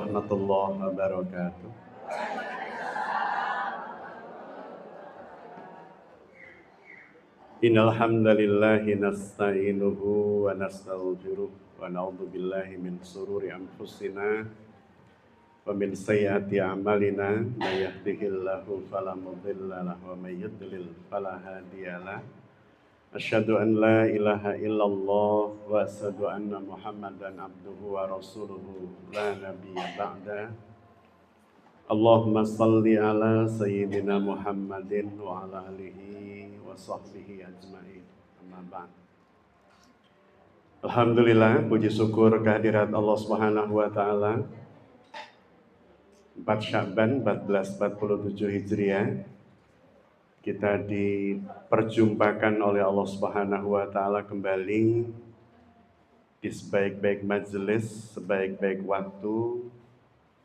warahmatullahi wabarakatuh. Innal hamdalillahi nasta'inuhu wa nastaghfiruh wa na'udzu billahi min shururi anfusina wa min sayyiati a'malina may yahdihillahu fala mudilla lahu wa may yudlil fala hadiyalah. Asyhadu an la ilaha illallah wa asyhadu anna Muhammadan abduhu wa rasuluhu la nabiyya ba'da. Allahumma salli ala sayyidina Muhammadin wa ala alihi wa sahbihi ajma'in. Amma ba'd. Alhamdulillah, puji syukur kehadirat Allah Subhanahu wa taala. 4 Sya'ban 1447 Hijriah. Kita diperjumpakan oleh Allah Subhanahu wa taala kembali di sebaik-baik majelis, sebaik-baik waktu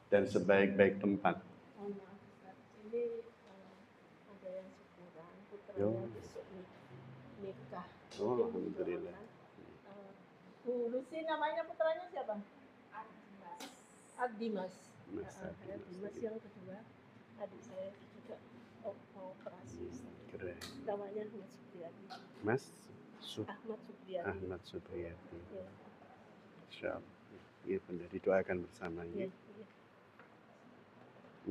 dan sebaik-baik tempat. Ini ada yang syukuran, putranya besok nikah. Oh, alhamdulillah. Bu Lucy namanya putranya siapa? Adimas. Adimas yang kedua, adik saya juga mau operasi. Keren. Namanya Ahmad Supriyadi. Ahmad Supriyadi. Ya. Insyaallah. Iya benar, didoakan bersamanya. Ya.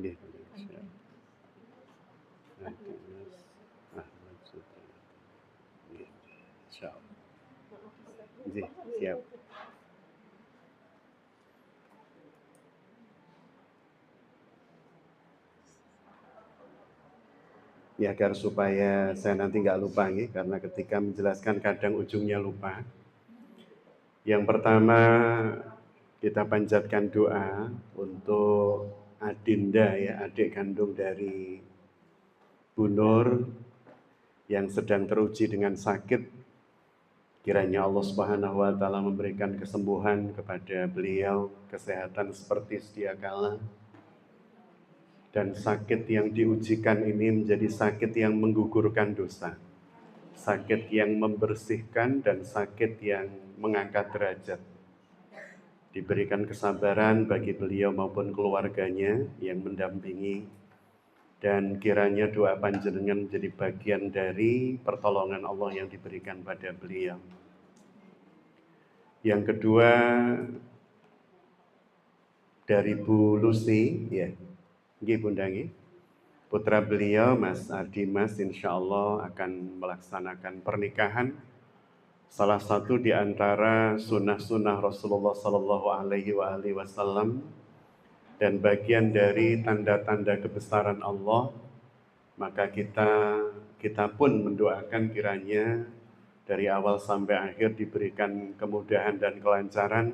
Iya benar, insyaallah. Ahmad Supriyadi. Iya, insyaallah. Iya, siap. Ya, agar supaya saya nanti nggak lupa nih, karena ketika menjelaskan kadang ujungnya lupa. Yang pertama, kita panjatkan doa untuk Adinda, ya, adik kandung dari Bu Nur yang sedang teruji dengan sakit. Kiranya Allah Subhanahu wa taala memberikan kesembuhan kepada beliau, kesehatan seperti sedia kala. Dan sakit yang diujikan ini menjadi sakit yang menggugurkan dosa, sakit yang membersihkan dan sakit yang mengangkat derajat. Diberikan kesabaran bagi beliau maupun keluarganya yang mendampingi, dan kiranya doa panjenengan menjadi bagian dari pertolongan Allah yang diberikan pada beliau. Yang kedua, dari Bu Lucy, ya. Nggih Bunda nggih. Putra beliau Mas Adimas insya Allah akan melaksanakan pernikahan. Salah satu di antara sunnah-sunnah Rasulullah Sallallahu Alaihi Wasallam dan bagian dari tanda-tanda kebesaran Allah. Maka kita pun mendoakan kiranya dari awal sampai akhir diberikan kemudahan dan kelancaran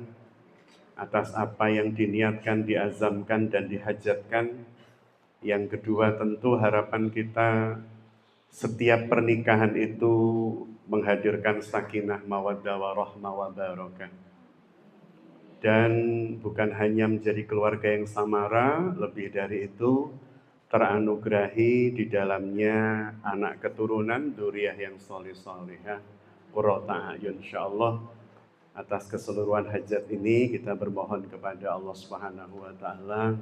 atas apa yang diniatkan, diazamkan dan dihajatkan. Yang kedua, tentu harapan kita setiap pernikahan itu menghadirkan sakinah, mawaddah, warahmah, wabarakah. Dan bukan hanya menjadi keluarga yang samara, lebih dari itu teranugerahi di dalamnya anak keturunan, dzurriyyah yang sholih-sholihah, qurrata a'yun. Insyaallah atas keseluruhan hajat ini kita bermohon kepada Allah Subhanahu wa taala,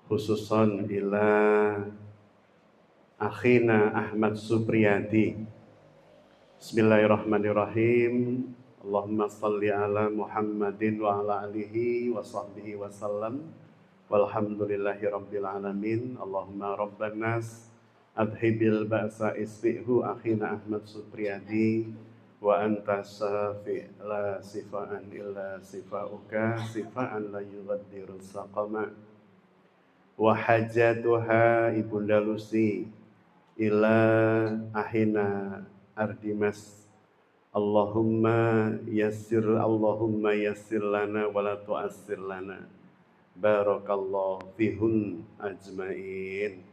khususan ila akhina Ahmad Supriyadi. Bismillahirrahmanirrahim. Allahumma salli ala Muhammadin wa ala alihi wa sahbihi wa sallam. Walhamdulillahi rabbil alamin. Allahumma rabban nas adhibil ba'sa isfi'hu akhina Ahmad Supriyadi wa anta syafi' la sifa'an illa sifa'uka sifa'an la yughaddiru saqama. Wa hajatuha Ibunda Lucy ila ahina Ardimas. Allahumma yassir lana wa la tu'assir lana. Barakallahu fihun ajmain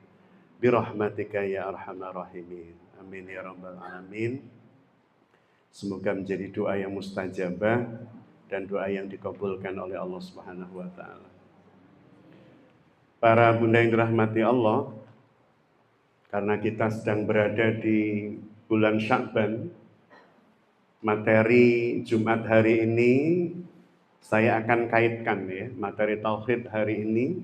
birahmatika ya arhamar rahimin. Amin ya rabbal alamin. Semoga menjadi doa yang mustajabah dan doa yang dikabulkan oleh Allah Subhanahu wa taala. Para bunda yang dirahmati Allah, karena kita sedang berada di bulan Sya'ban, materi Jumat hari ini Saya akan kaitkan ya, materi tauhid hari ini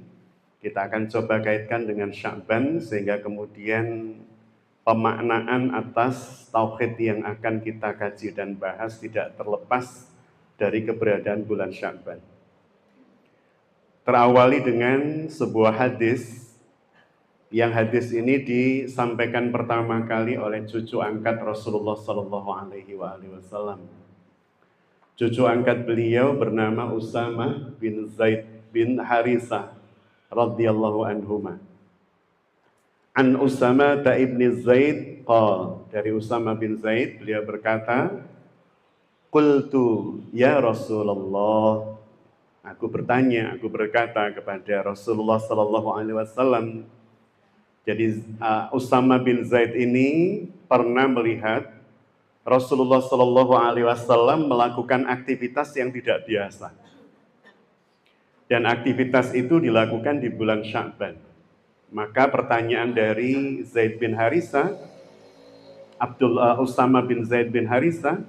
kita akan coba kaitkan dengan Sya'ban sehingga kemudian pemaknaan atas tauhid yang akan kita kaji dan bahas tidak terlepas dari keberadaan bulan Sya'ban. Terawali dengan sebuah hadis, yang hadis ini disampaikan pertama kali oleh cucu angkat Rasulullah Sallallahu Alaihi Wasallam. Cucu angkat beliau bernama Usamah bin Zaid bin Harisah radhiyallahu anhuma. An Usamah ibn Zaid qala, dari Usamah bin Zaid beliau berkata, qultu ya Rasulullah, aku bertanya, aku berkata kepada Rasulullah sallallahu alaihi wasallam. Jadi Usamah bin Zaid ini pernah melihat Rasulullah sallallahu alaihi wasallam melakukan aktivitas yang tidak biasa. Dan aktivitas itu dilakukan di bulan Sya'ban. Maka pertanyaan dari Zaid bin Harisah, Usamah bin Zaid bin Harisah,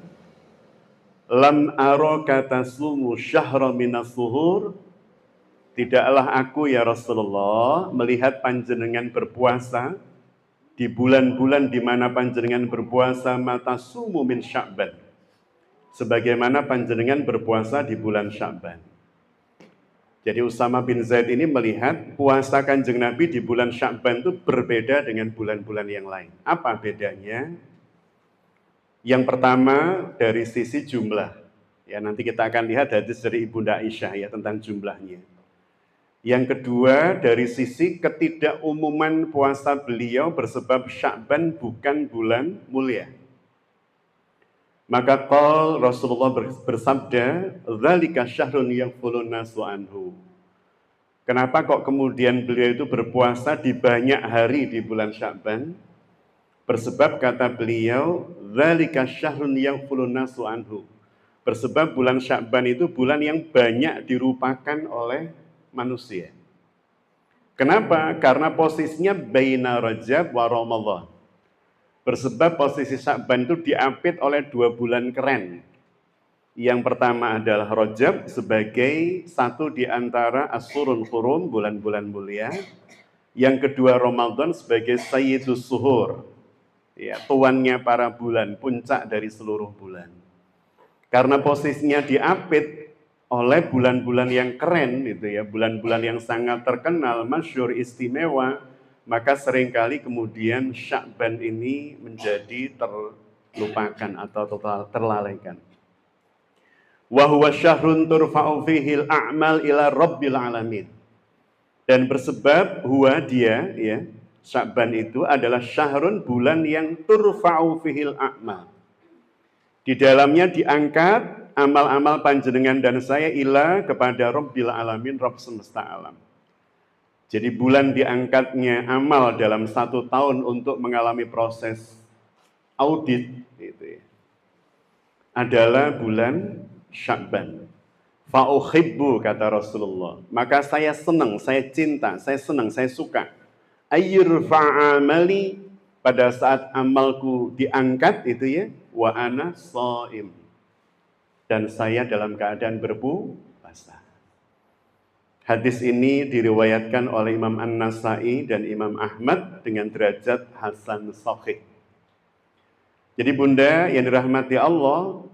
lam araka tasumu syahra minas suhur, tidaklah aku ya Rasulullah melihat panjenengan berpuasa di bulan-bulan di mana panjenengan berpuasa mata sumu min Sya'ban, sebagaimana panjenengan berpuasa di bulan Sya'ban. Jadi Usamah bin Zaid ini melihat puasa Kanjeng Nabi di bulan Sya'ban itu berbeda dengan bulan-bulan yang lain. Apa bedanya? Yang pertama dari sisi jumlah. Ya, nanti kita akan lihat hadis dari Ibunda Aisyah ya tentang jumlahnya. Yang kedua dari sisi ketidakumuman puasa beliau bersebab Sya'ban bukan bulan mulia. Maka Rasulullah bersabda, "Dzalika syahrun yaghfulun nasu anhu." Kenapa kok kemudian beliau itu berpuasa di banyak hari di bulan Sya'ban? Bersebab kata beliau, "Dzalika syahrun yaghfulun nasu anhu." Bersebab bulan Sya'ban itu bulan yang banyak dilupakan oleh manusia. Kenapa? Karena posisinya baina Rajab wa Ramadan. Bersebab posisi Sya'ban itu diapit oleh 2 bulan keren. Yang pertama adalah Rajab sebagai satu di antara Ashurul Hurum, bulan-bulan mulia. Yang kedua Ramadan sebagai Sayyidus Suhur, ya, tuannya para bulan, puncak dari seluruh bulan. Karena posisinya diapit oleh bulan-bulan yang keren, gitu ya, bulan-bulan yang sangat terkenal, masyhur, istimewa, maka seringkali kemudian Sya'ban ini menjadi terlupakan atau terlalaikan. Wa huwa syahrun turfa'u fihil a'mal ila rabbil alamin. Dan bersebab huwa dia, ya, Sya'ban itu adalah syahrun, bulan yang turfa'u fihil a'mal. Di dalamnya diangkat amal-amal panjenengan dan saya ila kepada rabbil alamin, Rabb semesta alam. Jadi bulan diangkatnya amal dalam 1 tahun untuk mengalami proses audit gitu ya, adalah bulan Sya'ban. Fa'uhibbu kata Rasulullah, maka saya senang, saya cinta, saya senang, saya suka. Ayyurfa'a amali, pada saat amalku diangkat itu ya, wa ana shaim, dan saya dalam keadaan berpuasa. Hadis ini diriwayatkan oleh Imam An-Nasai dan Imam Ahmad dengan derajat hasan sahih. Jadi Bunda yang dirahmati Allah,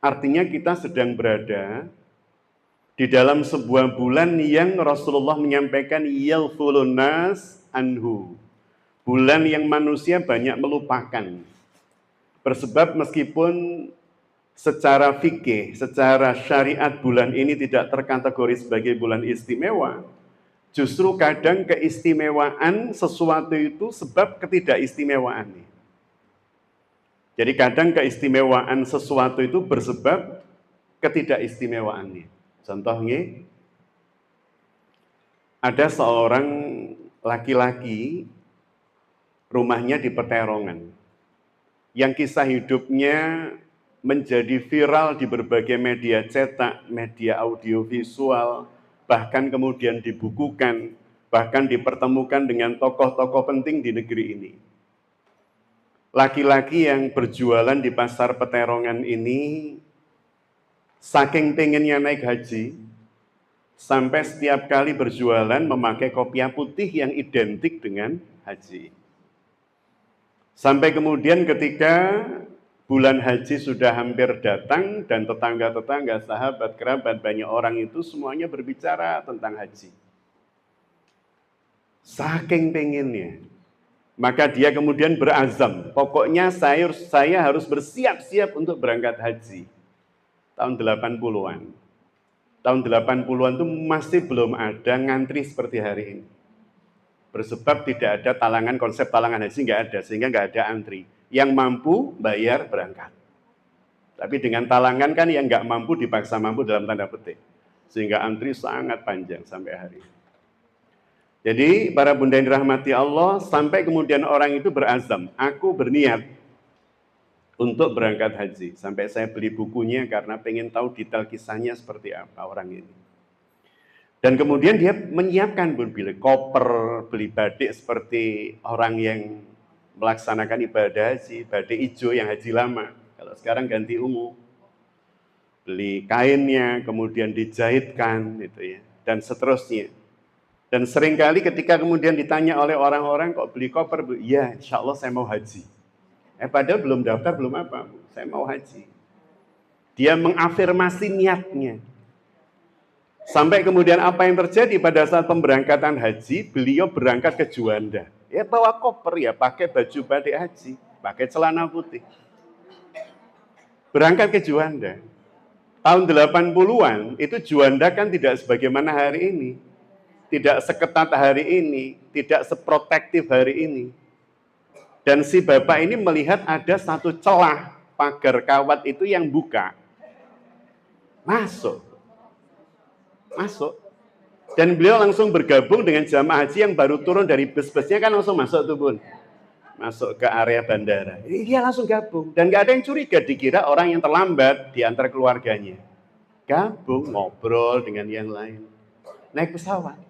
artinya kita sedang berada di dalam sebuah bulan yang Rasulullah menyampaikan yaghfulun nas anhu. Bulan yang manusia banyak melupakan. Bersebab meskipun secara fikih, secara syariat bulan ini tidak terkategori sebagai bulan istimewa, justru kadang keistimewaan sesuatu itu sebab ketidakistimewaan. Jadi kadang keistimewaan sesuatu itu bersebab ketidakistimewaannya. Contohnya, ada seorang laki-laki rumahnya di Peterongan, yang kisah hidupnya menjadi viral di berbagai media cetak, media audiovisual, bahkan kemudian dibukukan, bahkan dipertemukan dengan tokoh-tokoh penting di negeri ini. Laki-laki yang berjualan di pasar Peterongan ini Saking pengennya naik haji, sampai setiap kali berjualan memakai kopiah putih yang identik dengan haji. Sampai kemudian ketika bulan haji sudah hampir datang dan tetangga-tetangga, sahabat, kerabat, banyak orang itu semuanya berbicara tentang haji. Saking pengennya. Maka dia kemudian berazam, pokoknya saya harus bersiap-siap untuk berangkat haji. Tahun 80-an. Tahun 80-an itu masih belum ada ngantri seperti hari ini. Bersebab tidak ada talangan, konsep talangan haji nggak ada, sehingga nggak ada antri. Yang mampu bayar berangkat. Tapi dengan talangan kan yang nggak mampu dipaksa mampu dalam tanda petik. Sehingga antri sangat panjang sampai hari ini. Jadi para bunda yang dirahmati Allah, sampai kemudian orang itu berazam, aku berniat untuk berangkat haji. Sampai saya beli bukunya karena pengen tahu detail kisahnya seperti apa orang ini. Dan kemudian dia menyiapkan, beli koper, beli batik seperti orang yang melaksanakan ibadah haji, batik hijau yang haji lama. Kalau sekarang ganti ungu. Beli kainnya, kemudian dijahitkan, gitu ya, dan seterusnya. Dan seringkali ketika kemudian ditanya oleh orang-orang, kok beli koper? Ya, insya Allah saya mau haji. Padahal belum daftar, belum apa, saya mau haji. Dia mengafirmasi niatnya. Sampai kemudian apa yang terjadi pada saat pemberangkatan haji, beliau berangkat ke Juanda. Ya bawa koper ya, pakai baju batik haji, pakai celana putih. Berangkat ke Juanda. Tahun 80-an, itu Juanda kan tidak sebagaimana hari ini. Tidak seketat hari ini, tidak seprotektif hari ini. Dan si bapak ini melihat ada satu celah pagar kawat itu yang buka. Masuk. Dan beliau langsung bergabung dengan jamaah haji yang baru turun dari bus-busnya, kan langsung masuk tuh bun. Masuk ke area bandara. Dia langsung gabung. Dan gak ada yang curiga, dikira orang yang terlambat di antara keluarganya. Gabung, ngobrol dengan yang lain. Naik pesawat.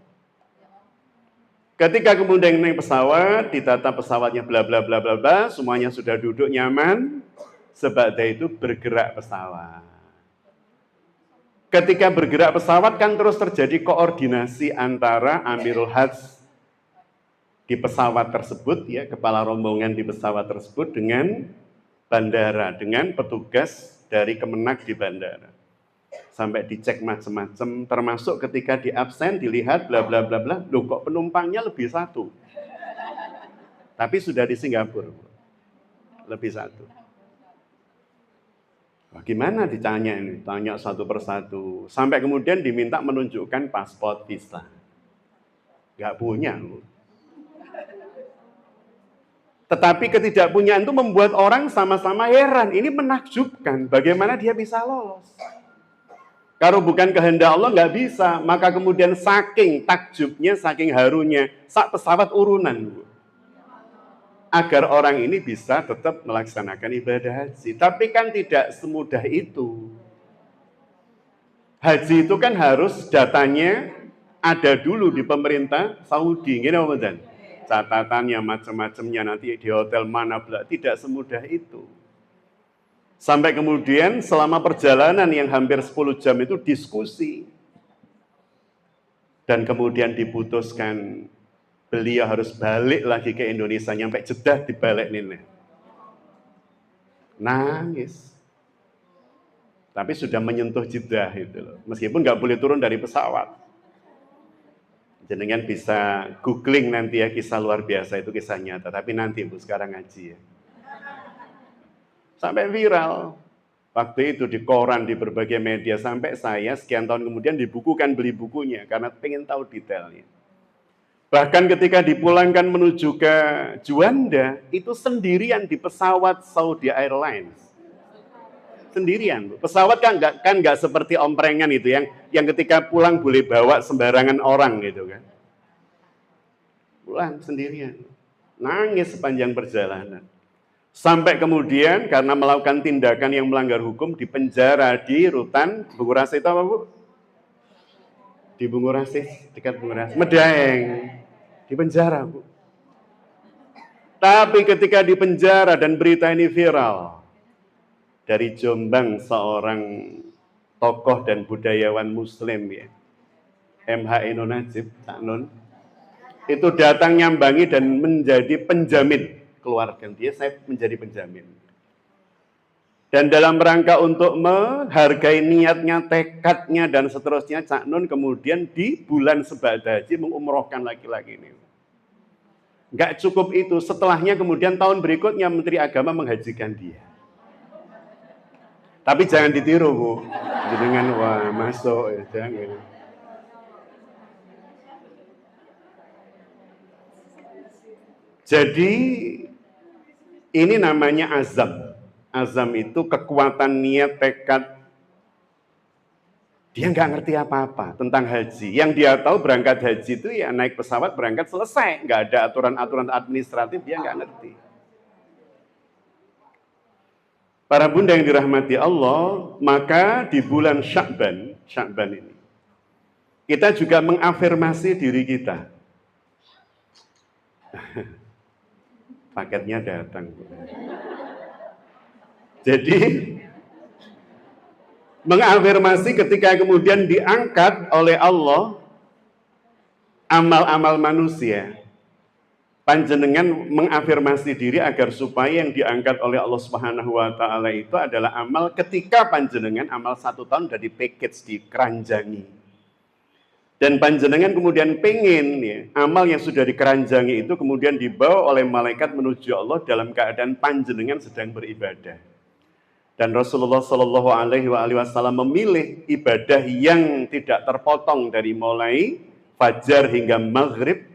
Ketika kemudian naik pesawat, ditata pesawatnya bla bla bla bla bla, semuanya sudah duduk nyaman, sebadah itu bergerak pesawat. Ketika bergerak pesawat kan terus terjadi koordinasi antara Amirul Hajj di pesawat tersebut, ya, kepala rombongan di pesawat tersebut dengan bandara, dengan petugas dari Kemenak di bandara. Sampai dicek macam-macam, termasuk ketika di absen dilihat bla bla bla bla, loh kok penumpangnya lebih satu. Tapi sudah di Singapura. Lebih satu. Bagaimana ditanya ini? Tanya satu persatu. Sampai kemudian diminta menunjukkan paspor visa. Gak punya. Tetapi ketidakpunyaan itu membuat orang sama-sama heran. Ini menakjubkan. Bagaimana dia bisa lolos? Kalau bukan kehendak Allah nggak bisa, maka kemudian saking takjubnya, saking harunya, sak pesawat urunan. Agar orang ini bisa tetap melaksanakan ibadah haji. Tapi kan tidak semudah itu. Haji itu kan harus datanya ada dulu di pemerintah Saudi. Gini Pak, catatannya macam-macamnya nanti di hotel mana, tidak semudah itu. Sampai kemudian selama perjalanan yang hampir 10 jam itu diskusi. Dan kemudian diputuskan beliau harus balik lagi ke Indonesia, nyampe Jeddah dibalik nih. Nangis. Tapi sudah menyentuh Jeddah itu loh. Meskipun nggak boleh turun dari pesawat. Jenengan bisa googling nanti ya, kisah luar biasa itu kisah nyata. Tapi nanti Bu, sekarang ngaji ya. Sampai viral. Waktu itu di koran, di berbagai media, sampai saya sekian tahun kemudian dibukukan, beli bukunya, karena pengen tahu detailnya. Bahkan ketika dipulangkan menuju ke Juanda, itu sendirian di pesawat Saudi Airlines. Sendirian. Pesawat kan nggak seperti omprengan itu, yang ketika pulang boleh bawa sembarangan orang gitu kan. Pulang sendirian. Nangis sepanjang perjalanan. Sampai kemudian karena melakukan tindakan yang melanggar hukum dipenjara di Rutan Bungurasi itu apa Bu? Di Bungurasi, dekat Bungurasi, Medaeng, di penjara Bu. Tapi ketika di penjara dan berita ini viral, dari Jombang seorang tokoh dan budayawan Muslim ya, MH Ainun Najib, Cak Nun, itu datang nyambangi dan menjadi penjamin keluarga dia, saya menjadi penjamin. Dan dalam rangka untuk menghargai niatnya, tekadnya, dan seterusnya, Cak Nun kemudian di bulan Sebada Haji mengumrohkan laki-laki ini. Nggak cukup itu, setelahnya kemudian tahun berikutnya Menteri Agama menghajikan dia. Tapi jangan ditiru, Bu. Dengan wah masuk, ya, jangan. Jadi ini namanya azam. Azam itu kekuatan niat, tekad. Dia nggak ngerti apa-apa tentang haji. Yang dia tahu berangkat haji itu ya naik pesawat berangkat selesai. Nggak ada aturan-aturan administratif, dia nggak ngerti. Para bunda yang dirahmati Allah, maka di bulan Sya'ban ini, kita juga mengafirmasi diri kita. Paketnya datang. Jadi, mengafirmasi ketika kemudian diangkat oleh Allah amal-amal manusia. Panjenengan mengafirmasi diri agar supaya yang diangkat oleh Allah Subhanahu wa Ta'ala itu adalah amal ketika panjenengan amal 1 tahun sudah di package, dikeranjangi. Dan panjenengan kemudian pengen ya, amal yang sudah dikeranjangi itu kemudian dibawa oleh malaikat menuju Allah dalam keadaan panjenengan sedang beribadah. Dan Rasulullah Shallallahu Alaihi Wasallam memilih ibadah yang tidak terpotong dari mulai fajar hingga maghrib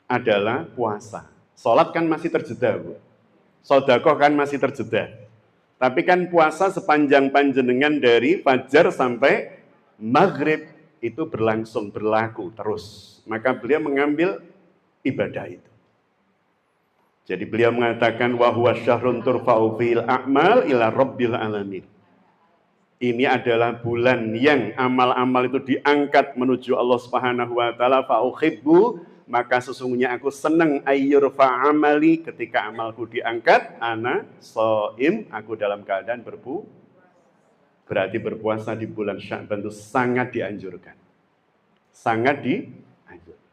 adalah puasa. Sholat kan masih terjeda, Bu. Sedekah kan masih terjeda. Tapi kan puasa sepanjang panjenengan dari fajar sampai maghrib itu berlangsung, berlaku terus. Maka beliau mengambil ibadah itu. Jadi beliau mengatakan wa huwa syahrun turfa'u fil a'mal ila rabbil alamin. Ini adalah bulan yang amal-amal itu diangkat menuju Allah Subhanahu wa taala, fa uhibbu, maka sesungguhnya aku senang ayyurfa amali, ketika amalku diangkat, ana shaim, aku dalam keadaan berarti berpuasa di bulan Sya'ban itu sangat dianjurkan. Sangat dianjurkan.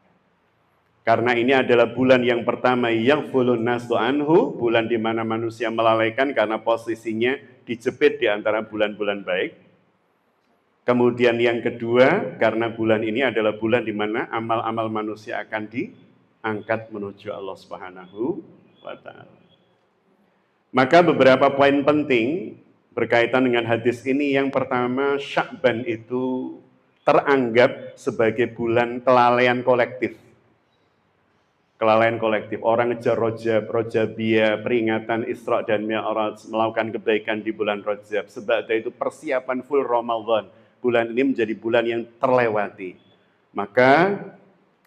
Karena ini adalah bulan yang pertama yaghfulun nasu anhu, bulan di mana manusia melalaikan karena posisinya dijepit di antara bulan-bulan baik. Kemudian yang kedua, karena bulan ini adalah bulan di mana amal-amal manusia akan diangkat menuju Allah Subhanahu wa Ta'ala. Maka beberapa poin penting berkaitan dengan hadis ini. Yang pertama, Sya'ban itu teranggap sebagai bulan kelalaian kolektif. Kelalaian kolektif, orang ngejar Rojabiyah, peringatan Isra dan Mi'raj, melakukan kebaikan di bulan Rajab. Sebab itu persiapan full Ramadan. Bulan ini menjadi bulan yang terlewati. Maka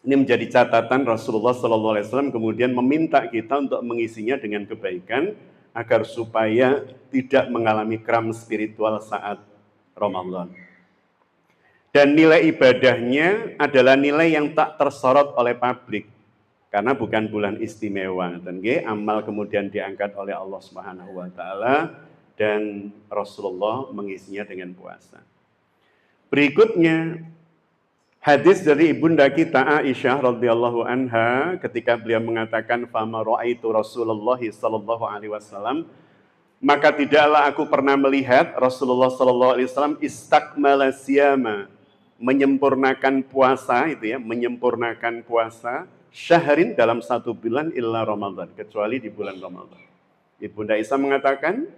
ini menjadi catatan Rasulullah SAW kemudian meminta kita untuk mengisinya dengan kebaikan agar supaya tidak mengalami kram spiritual saat Ramadan. Dan nilai ibadahnya adalah nilai yang tak tersorot oleh publik. Karena bukan bulan istimewa. Dan amal kemudian diangkat oleh Allah Subhanahu wa Ta'ala dan Rasulullah mengisinya dengan puasa. Berikutnya, hadis dari ibunda kita Aisyah radhiyallahu anha ketika beliau mengatakan fama ra'aitu Rasulullah sallallahu alaihi wasallam, maka tidaklah aku pernah melihat Rasulullah sallallahu alaihi wasallam istakmala siyama, menyempurnakan puasa itu ya, menyempurnakan puasa syahrin dalam 1 bulan illa Ramadan, kecuali di bulan Ramadan. Ibunda Aisyah mengatakan,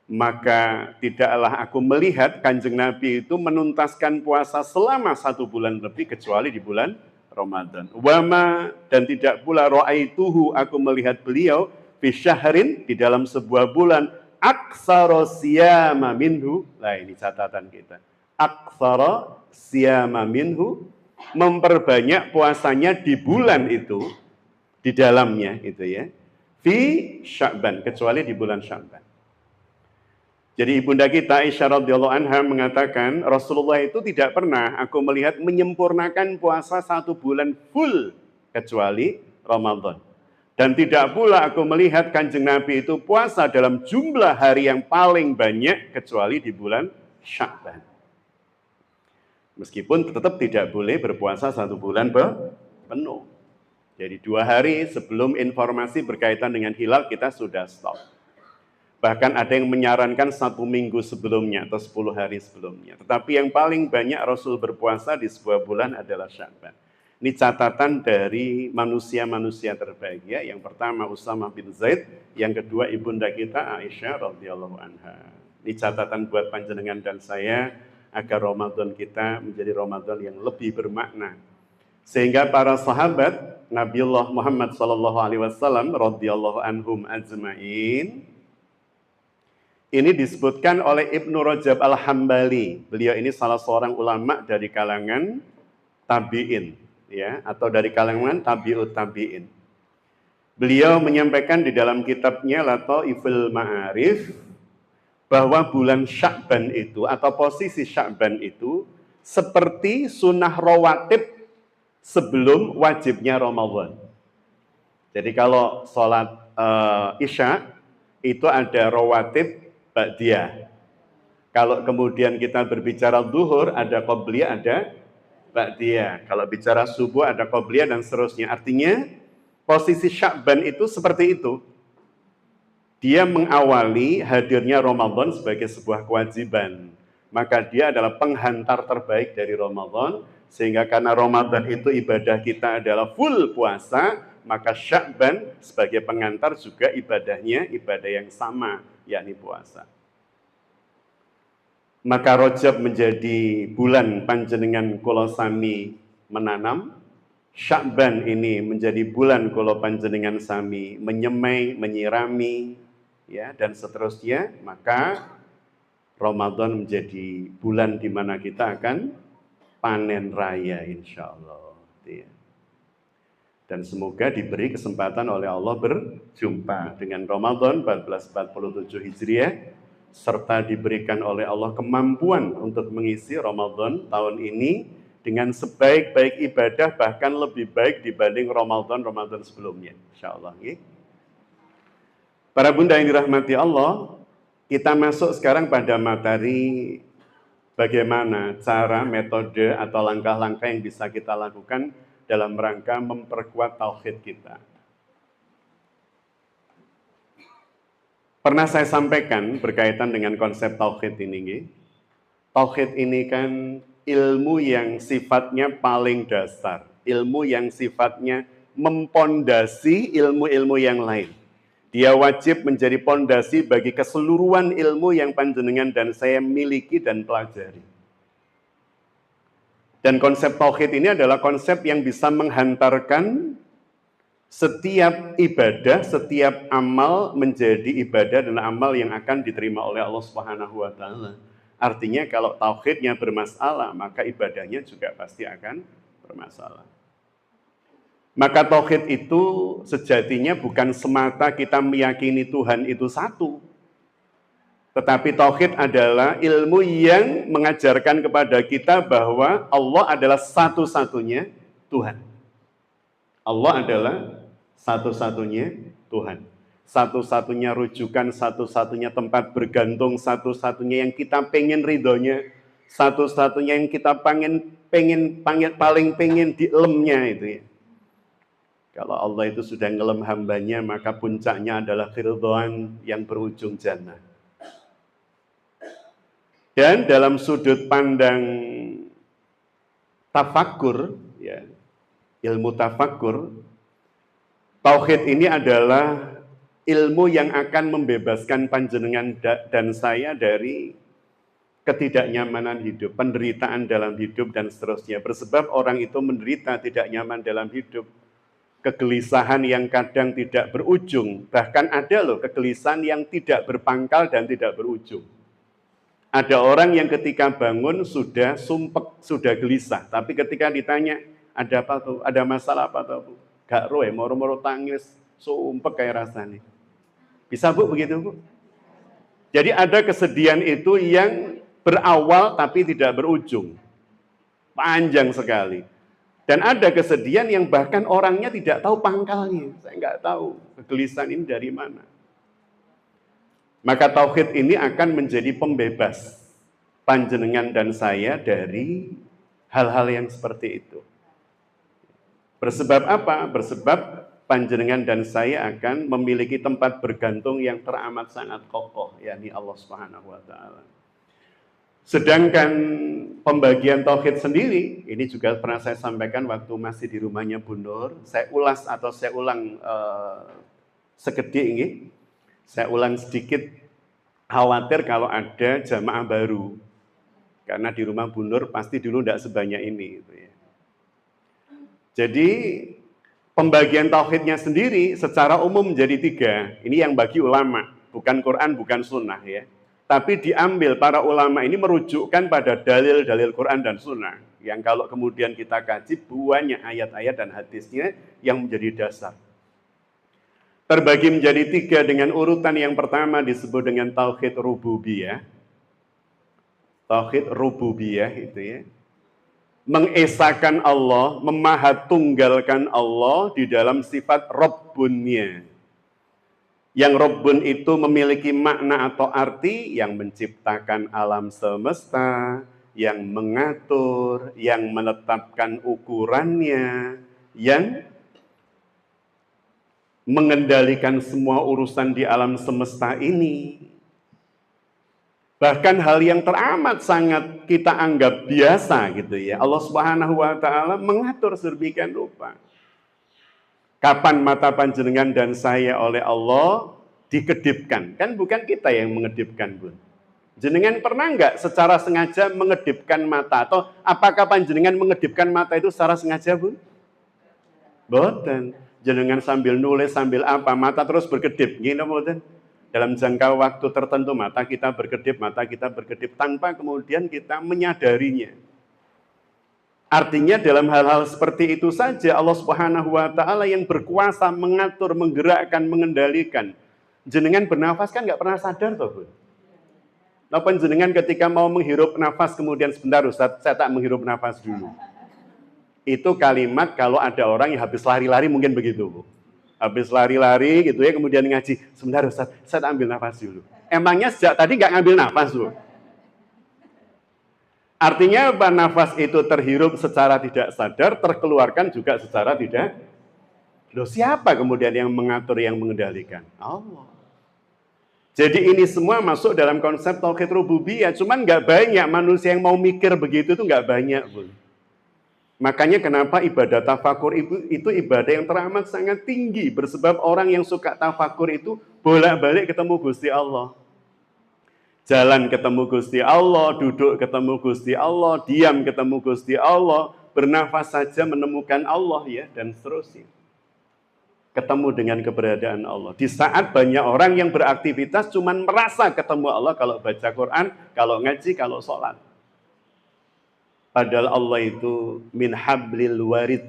maka tidaklah aku melihat Kanjeng Nabi itu menuntaskan puasa selama 1 bulan lebih kecuali di bulan Ramadan. Wama, dan tidak pula ra'aituhu, aku melihat beliau fi syahrin, di dalam sebuah bulan, aktsara siyama minhu. Nah, ini catatan kita. Aktsara siyama minhu, memperbanyak puasanya di bulan itu, di dalamnya itu ya. Fi Sya'ban, kecuali di bulan Sya'ban. Jadi ibunda kita Aisyah radhiyallahu anha mengatakan Rasulullah itu tidak pernah aku melihat menyempurnakan puasa 1 bulan full kecuali Ramadan. Dan tidak pula aku melihat Kanjeng Nabi itu puasa dalam jumlah hari yang paling banyak kecuali di bulan Sya'ban. Meskipun tetap tidak boleh berpuasa 1 bulan penuh. Jadi 2 hari sebelum informasi berkaitan dengan hilal kita sudah stop. Bahkan ada yang menyarankan 1 minggu sebelumnya atau 10 hari sebelumnya. Tetapi yang paling banyak Rasul berpuasa di sebuah bulan adalah Sya'ban. Ini catatan dari manusia-manusia terbaik ya. Yang pertama Usamah bin Zaid, yang kedua ibunda kita Aisyah radhiyallahu anha. Ini catatan buat panjenengan dan saya agar Ramadan kita menjadi Ramadan yang lebih bermakna. Sehingga para sahabat Nabiullah Muhammad SAW radhiyallahu anhum ajma'in ini disebutkan oleh Ibnu Rajab Al-Hambali. Beliau ini salah seorang ulama dari kalangan tabi'in ya, atau dari kalangan tabi'ut tabi'in. Beliau menyampaikan di dalam kitabnya Lataiful Ma'arif bahwa bulan Sya'ban itu atau posisi Sya'ban itu seperti sunnah rawatib sebelum wajibnya Ramadan. Jadi kalau sholat Isya itu ada rawatib ba'diyah. Kalau kemudian kita berbicara zuhur ada qobliyah, ada ba'diyah. Kalau bicara subuh ada qobliyah dan seterusnya. Artinya posisi Sya'ban itu seperti itu. Dia mengawali hadirnya Ramadan sebagai sebuah kewajiban. Maka dia adalah penghantar terbaik dari Ramadan. Sehingga karena Ramadan itu ibadah kita adalah full puasa, maka Sya'ban sebagai pengantar juga ibadahnya ibadah yang sama, yakni puasa. Maka Rajab menjadi bulan panjenengan kula sami menanam, Sya'ban ini menjadi bulan kula panjenengan sami menyemai, menyirami, ya dan seterusnya. Maka Ramadan menjadi bulan di mana kita akan panen raya insya Allah. Ya. Dan semoga diberi kesempatan oleh Allah berjumpa dengan Ramadan 1447 Hijriah, serta diberikan oleh Allah kemampuan untuk mengisi Ramadan tahun ini dengan sebaik-baik ibadah, bahkan lebih baik dibanding Ramadan sebelumnya. Insya Allah. Ya. Para bunda yang dirahmati Allah, kita masuk sekarang pada materi bagaimana cara, metode, atau langkah-langkah yang bisa kita lakukan dalam rangka memperkuat tauhid kita. Pernah saya sampaikan berkaitan dengan konsep tauhid ini. Tauhid ini kan ilmu yang sifatnya paling dasar, ilmu yang sifatnya mempondasi ilmu-ilmu yang lain. Dia wajib menjadi pondasi bagi keseluruhan ilmu yang panjenengan dan saya miliki dan pelajari. Dan konsep tauhid ini adalah konsep yang bisa menghantarkan setiap ibadah, setiap amal menjadi ibadah dan amal yang akan diterima oleh Allah Subhanahu wa taala. Artinya kalau tauhidnya bermasalah, maka ibadahnya juga pasti akan bermasalah. Maka tauhid itu sejatinya bukan semata kita meyakini Tuhan itu satu. Tetapi tauhid adalah ilmu yang mengajarkan kepada kita bahwa Allah adalah satu-satunya Tuhan. Allah adalah satu-satunya Tuhan. Satu-satunya rujukan, satu-satunya tempat bergantung, satu-satunya yang kita pengen ridhonya, satu-satunya yang kita paling pengen dielemnya itu ya. Kalau Allah itu sudah ngelem hambanya, maka puncaknya adalah keridhaan yang berujung jannah. Dan dalam sudut pandang tafakkur, ya, ilmu tafakkur, tauhid ini adalah ilmu yang akan membebaskan panjenengan dan saya dari ketidaknyamanan hidup, penderitaan dalam hidup dan seterusnya. Bersebab orang itu menderita tidak nyaman dalam hidup, kegelisahan yang kadang tidak berujung, bahkan ada loh kegelisahan yang tidak berpangkal dan tidak berujung. Ada orang yang ketika bangun sudah sumpek, sudah gelisah, tapi ketika ditanya, ada apa tuh? Ada masalah apa tuh? Gak roh ya, moro-moro tangis, sumpek kayak rasanya. Bisa Bu begitu Bu? Jadi ada kesedihan itu yang berawal tapi tidak berujung. Panjang sekali. Dan ada kesedihan yang bahkan orangnya tidak tahu pangkalnya. Saya nggak tahu kegelisahan ini dari mana. Maka tauhid ini akan menjadi pembebas panjenengan dan saya dari hal-hal yang seperti itu. Bersebab apa? Bersebab panjenengan dan saya akan memiliki tempat bergantung yang teramat sangat kokoh, yakni Allah Subhanahu wa taala. Sedangkan pembagian tauhid sendiri, ini juga pernah saya sampaikan waktu masih di rumahnya Bu Nur, saya ulas atau saya ulang sekedip ini, saya ulang sedikit, khawatir kalau ada jamaah baru. Karena di rumah Bu Nur pasti dulu tidak sebanyak ini. Gitu ya. Jadi pembagian tauhidnya sendiri secara umum menjadi 3. Ini yang bagi ulama, bukan Quran, bukan sunnah ya. Tapi diambil para ulama ini merujukkan pada dalil-dalil Quran dan sunnah. Yang kalau kemudian kita kaji banyak ayat-ayat dan hadisnya yang menjadi dasar. Terbagi menjadi 3 dengan urutan yang pertama disebut dengan tauhid rububiyah. Tauhid rububiyah itu ya. Mengesahkan Allah, memahatunggalkan Allah di dalam sifat Rabbunnya. Yang Rabbun itu memiliki makna atau arti yang menciptakan alam semesta, yang mengatur, yang menetapkan ukurannya, yang mengendalikan semua urusan di alam semesta ini. Bahkan hal yang teramat sangat kita anggap biasa gitu ya. Allah Subhanahu wa taala mengatur sedemikian rupa. Kapan mata panjenengan dan saya oleh Allah dikedipkan? Kan bukan kita yang mengedipkan, Bun. Jenengan pernah enggak secara sengaja mengedipkan mata? Atau apakah panjenengan mengedipkan mata itu secara sengaja, Bun? Boten. Jenengan sambil nulis, sambil apa, mata terus berkedip. Gini, boten. Dalam jangka waktu tertentu mata kita berkedip tanpa kemudian kita menyadarinya. Artinya dalam hal-hal seperti itu saja Allah Subhanahu wa taala yang berkuasa mengatur, menggerakkan, mengendalikan. Jenengan bernafas kan nggak pernah sadar toh, Bu. Napa jenengan ketika mau menghirup nafas kemudian sebentar Ustaz, saya tak menghirup nafas dulu. Itu kalimat kalau ada orang yang habis lari-lari mungkin begitu, Bu. Habis lari-lari gitu ya, kemudian ngaji, sebentar Ustaz, saya tak ambil nafas dulu. Emangnya sejak tadi nggak ngambil nafas, Bu? Artinya apa? Nafas itu terhirup secara tidak sadar, terkeluarkan juga secara tidak. Loh, siapa kemudian yang mengatur, yang mengendalikan? Allah. Jadi ini semua masuk dalam konsep tauhid rububiyah. Cuman nggak banyak manusia yang mau mikir begitu, itu nggak banyak, Bu. Makanya kenapa ibadah tafakur itu ibadah yang teramat sangat tinggi. Bersebab orang yang suka tafakur itu bolak-balik ketemu Gusti Allah. Jalan ketemu Gusti Allah, duduk ketemu Gusti Allah, diam ketemu Gusti Allah, bernafas saja menemukan Allah ya, dan seterusnya. Ketemu dengan keberadaan Allah. Di saat banyak orang yang beraktivitas cuman merasa ketemu Allah kalau baca Quran, kalau ngaji, kalau sholat. Padahal Allah itu min hablil warid.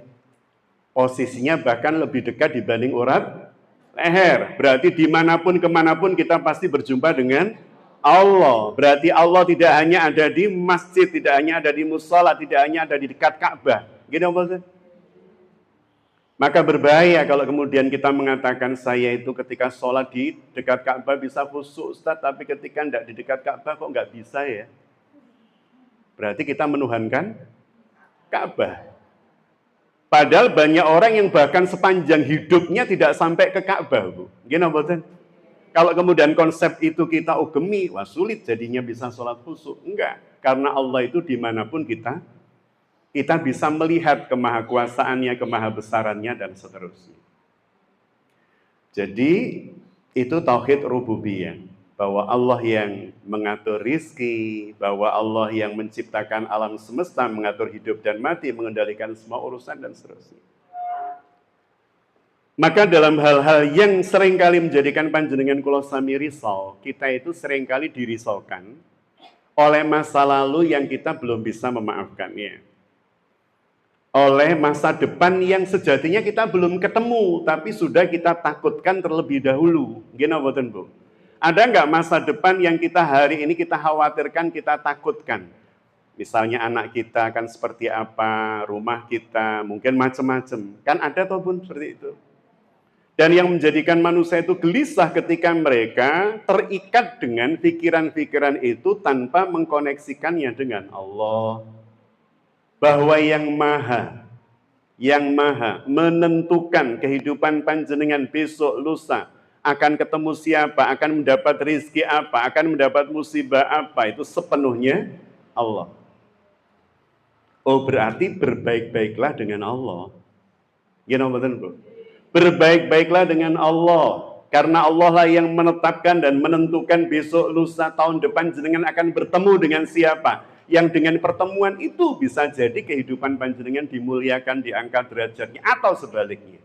Posisinya bahkan lebih dekat dibanding urat leher. Berarti dimanapun kemanapun kita pasti berjumpa dengan Allah. Berarti Allah tidak hanya ada di masjid, tidak hanya ada di mushola, tidak hanya ada di dekat Ka'bah. Gitu Pak. Maka berbahaya kalau kemudian kita mengatakan saya itu ketika sholat di dekat Ka'bah bisa khusyuk Ustaz, tapi ketika tidak di dekat Ka'bah kok nggak bisa ya? Berarti kita menuhankan Ka'bah. Padahal banyak orang yang bahkan sepanjang hidupnya tidak sampai ke Ka'bah, Bu. Gitu Pak. Kalau kemudian konsep itu kita ugemi, wah sulit jadinya bisa sholat khusyuk. Enggak, karena Allah itu dimanapun kita bisa melihat kemahakuasaannya, kemahabesarannya, dan seterusnya. Jadi, itu tauhid rububiyah. Bahwa Allah yang mengatur rizki, bahwa Allah yang menciptakan alam semesta, mengatur hidup dan mati, mengendalikan semua urusan, dan seterusnya. Maka dalam hal-hal yang seringkali menjadikan panjenengan kula sami risau, kita itu seringkali dirisaukan oleh masa lalu yang kita belum bisa memaafkannya. Oleh masa depan yang sejatinya kita belum ketemu, tapi sudah kita takutkan terlebih dahulu. Gimana boten, Bu? Ada nggak masa depan yang kita hari ini kita khawatirkan, kita takutkan? Misalnya anak kita akan seperti apa, rumah kita, mungkin macam-macam. Kan ada toh, Bun, seperti itu. Dan yang menjadikan manusia itu gelisah ketika mereka terikat dengan pikiran-pikiran itu tanpa mengkoneksikannya dengan Allah. bahwa yang maha menentukan kehidupan panjenengan besok lusa, akan ketemu siapa, akan mendapat rizki apa, akan mendapat musibah apa, itu sepenuhnya Allah. Oh, berarti berbaik-baiklah dengan Allah. You know betul, bro? Berbaik-baiklah dengan Allah, karena Allah lah yang menetapkan dan menentukan besok lusa tahun depan jenengan akan bertemu dengan siapa, yang dengan pertemuan itu bisa jadi kehidupan panjenengan dimuliakan, diangkat derajatnya, atau sebaliknya.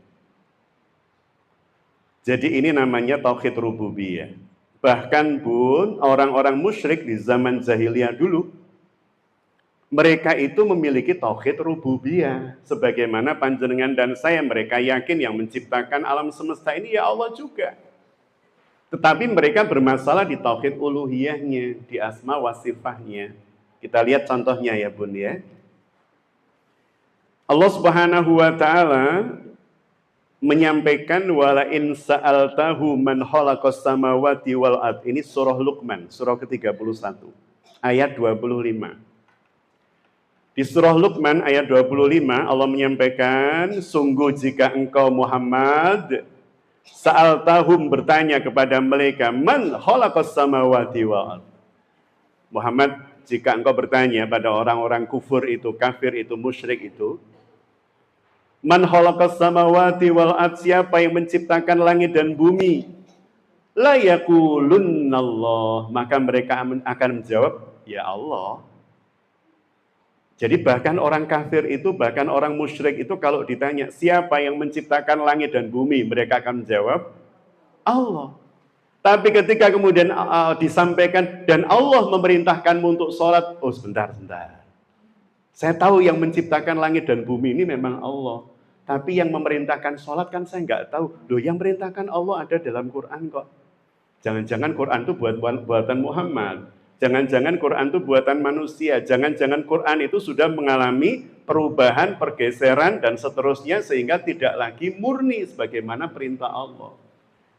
Jadi ini namanya tauhid rububiyah. Bahkan pun orang-orang musyrik di zaman jahiliyah dulu, mereka itu memiliki tauhid rububiyah. Sebagaimana panjenengan dan saya, mereka yakin yang menciptakan alam semesta ini ya Allah juga. Tetapi mereka bermasalah di tauhid uluhiyahnya, di asma wa sifahnya. Kita lihat contohnya ya bun ya. Allah Subhanahu wa ta'ala menyampaikan wala in sa'altahu man khalaqas samawati wal ard. Ini surah Luqman, surah ke-31, ayat 25. Di surah Luqman ayat 25 Allah menyampaikan, sungguh jika engkau Muhammad sa'altahum, bertanya kepada mereka, man khalaqas samawati wal ard. Muhammad, jika engkau bertanya pada orang-orang kufur itu, kafir itu, musyrik itu, man khalaqas samawati wal ard, siapa yang menciptakan langit dan bumi? La yaqulunnallah, maka mereka akan menjawab, ya Allah. Jadi bahkan orang kafir itu, bahkan orang musyrik itu kalau ditanya siapa yang menciptakan langit dan bumi, mereka akan menjawab Allah. Tapi ketika kemudian disampaikan dan Allah memerintahkanmu untuk sholat, oh sebentar. Saya tahu yang menciptakan langit dan bumi ini memang Allah. Tapi yang memerintahkan sholat kan saya nggak tahu. Loh, yang merintahkan Allah ada dalam Quran kok. Jangan-jangan Quran itu buatan Muhammad. Jangan-jangan Quran itu buatan manusia. Jangan-jangan Quran itu sudah mengalami perubahan, pergeseran, dan seterusnya sehingga tidak lagi murni sebagaimana perintah Allah.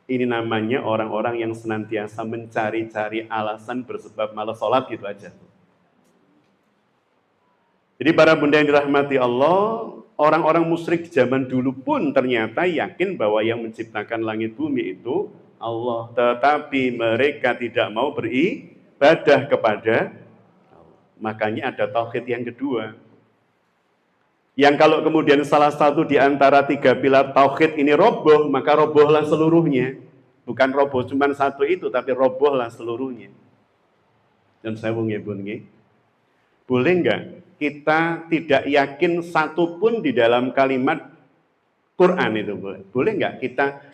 Ini namanya orang-orang yang senantiasa mencari-cari alasan bersebab malas sholat gitu aja. Jadi para bunda yang dirahmati Allah, orang-orang musyrik zaman dulu pun ternyata yakin bahwa yang menciptakan langit bumi itu Allah. Tetapi mereka tidak mau beribadah kepada Allah. Makanya ada tauhid yang kedua. Yang kalau kemudian salah satu di antara tiga pilar tauhid ini roboh, maka robohlah seluruhnya. Bukan roboh cuma satu itu, tapi robohlah seluruhnya. Dan saya bunyi, boleh enggak kita tidak yakin satu pun di dalam kalimat Quran itu? Boleh enggak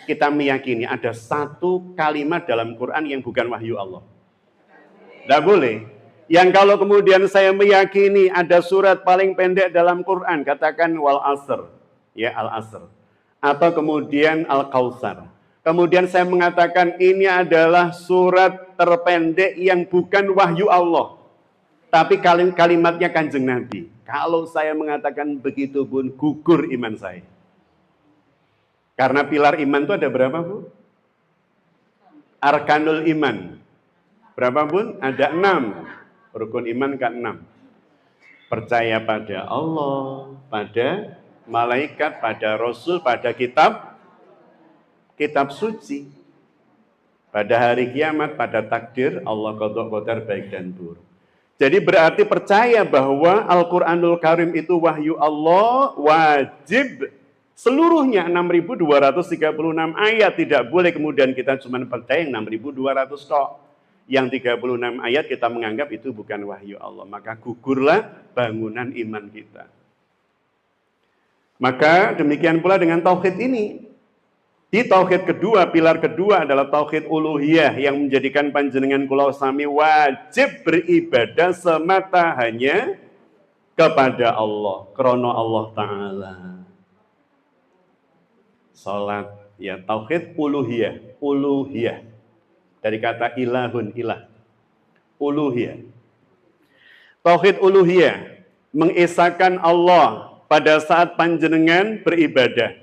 kita meyakini ada satu kalimat dalam Quran yang bukan wahyu Allah? Enggak boleh. Yang kalau kemudian saya meyakini ada surat paling pendek dalam Quran, katakan wal asr, ya al asr, atau kemudian al kausar. Kemudian saya mengatakan ini adalah surat terpendek yang bukan wahyu Allah, tapi kalimatnya Kanjeng Nabi. Kalau saya mengatakan begitu pun gugur iman saya. Karena pilar iman itu ada berapa, Bu? Arkanul iman. Berapa, Bun? Ada 6. Rukun iman ke-6. Percaya pada Allah, pada malaikat, pada Rasul, pada kitab suci. Pada hari kiamat, pada takdir Allah qada qadar baik dan buruk. Jadi berarti percaya bahwa Al-Quranul Karim itu wahyu Allah, wajib seluruhnya 6.236 ayat. Tidak boleh kemudian kita cuma percaya yang 6.200 tok. Yang 36 ayat kita menganggap itu bukan wahyu Allah. Maka gugurlah bangunan iman kita. Maka demikian pula dengan tauhid ini. Di tauhid kedua, pilar kedua adalah tauhid uluhiyah yang menjadikan panjenengan kula sami wajib beribadah semata hanya kepada Allah, krana Allah Ta'ala. Salat, ya tauhid uluhiyah. Dari kata ilahun, ilah. Uluhiyah. Tauhid uluhiyah mengesahkan Allah pada saat panjenengan beribadah.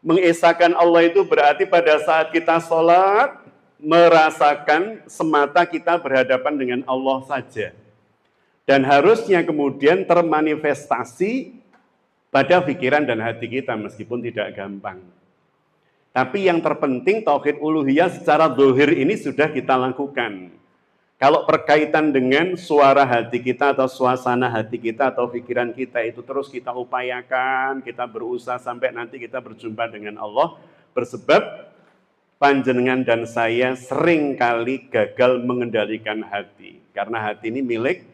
Mengesahkan Allah itu berarti pada saat kita sholat, merasakan semata kita berhadapan dengan Allah saja. Dan harusnya kemudian termanifestasi pada pikiran dan hati kita meskipun tidak gampang. Tapi yang terpenting tauhid uluhiyah secara zahir ini sudah kita lakukan. Kalau berkaitan dengan suara hati kita atau suasana hati kita atau pikiran kita itu terus kita upayakan, kita berusaha sampai nanti kita berjumpa dengan Allah. Bersebab panjenengan dan saya sering kali gagal mengendalikan hati. Karena hati ini milik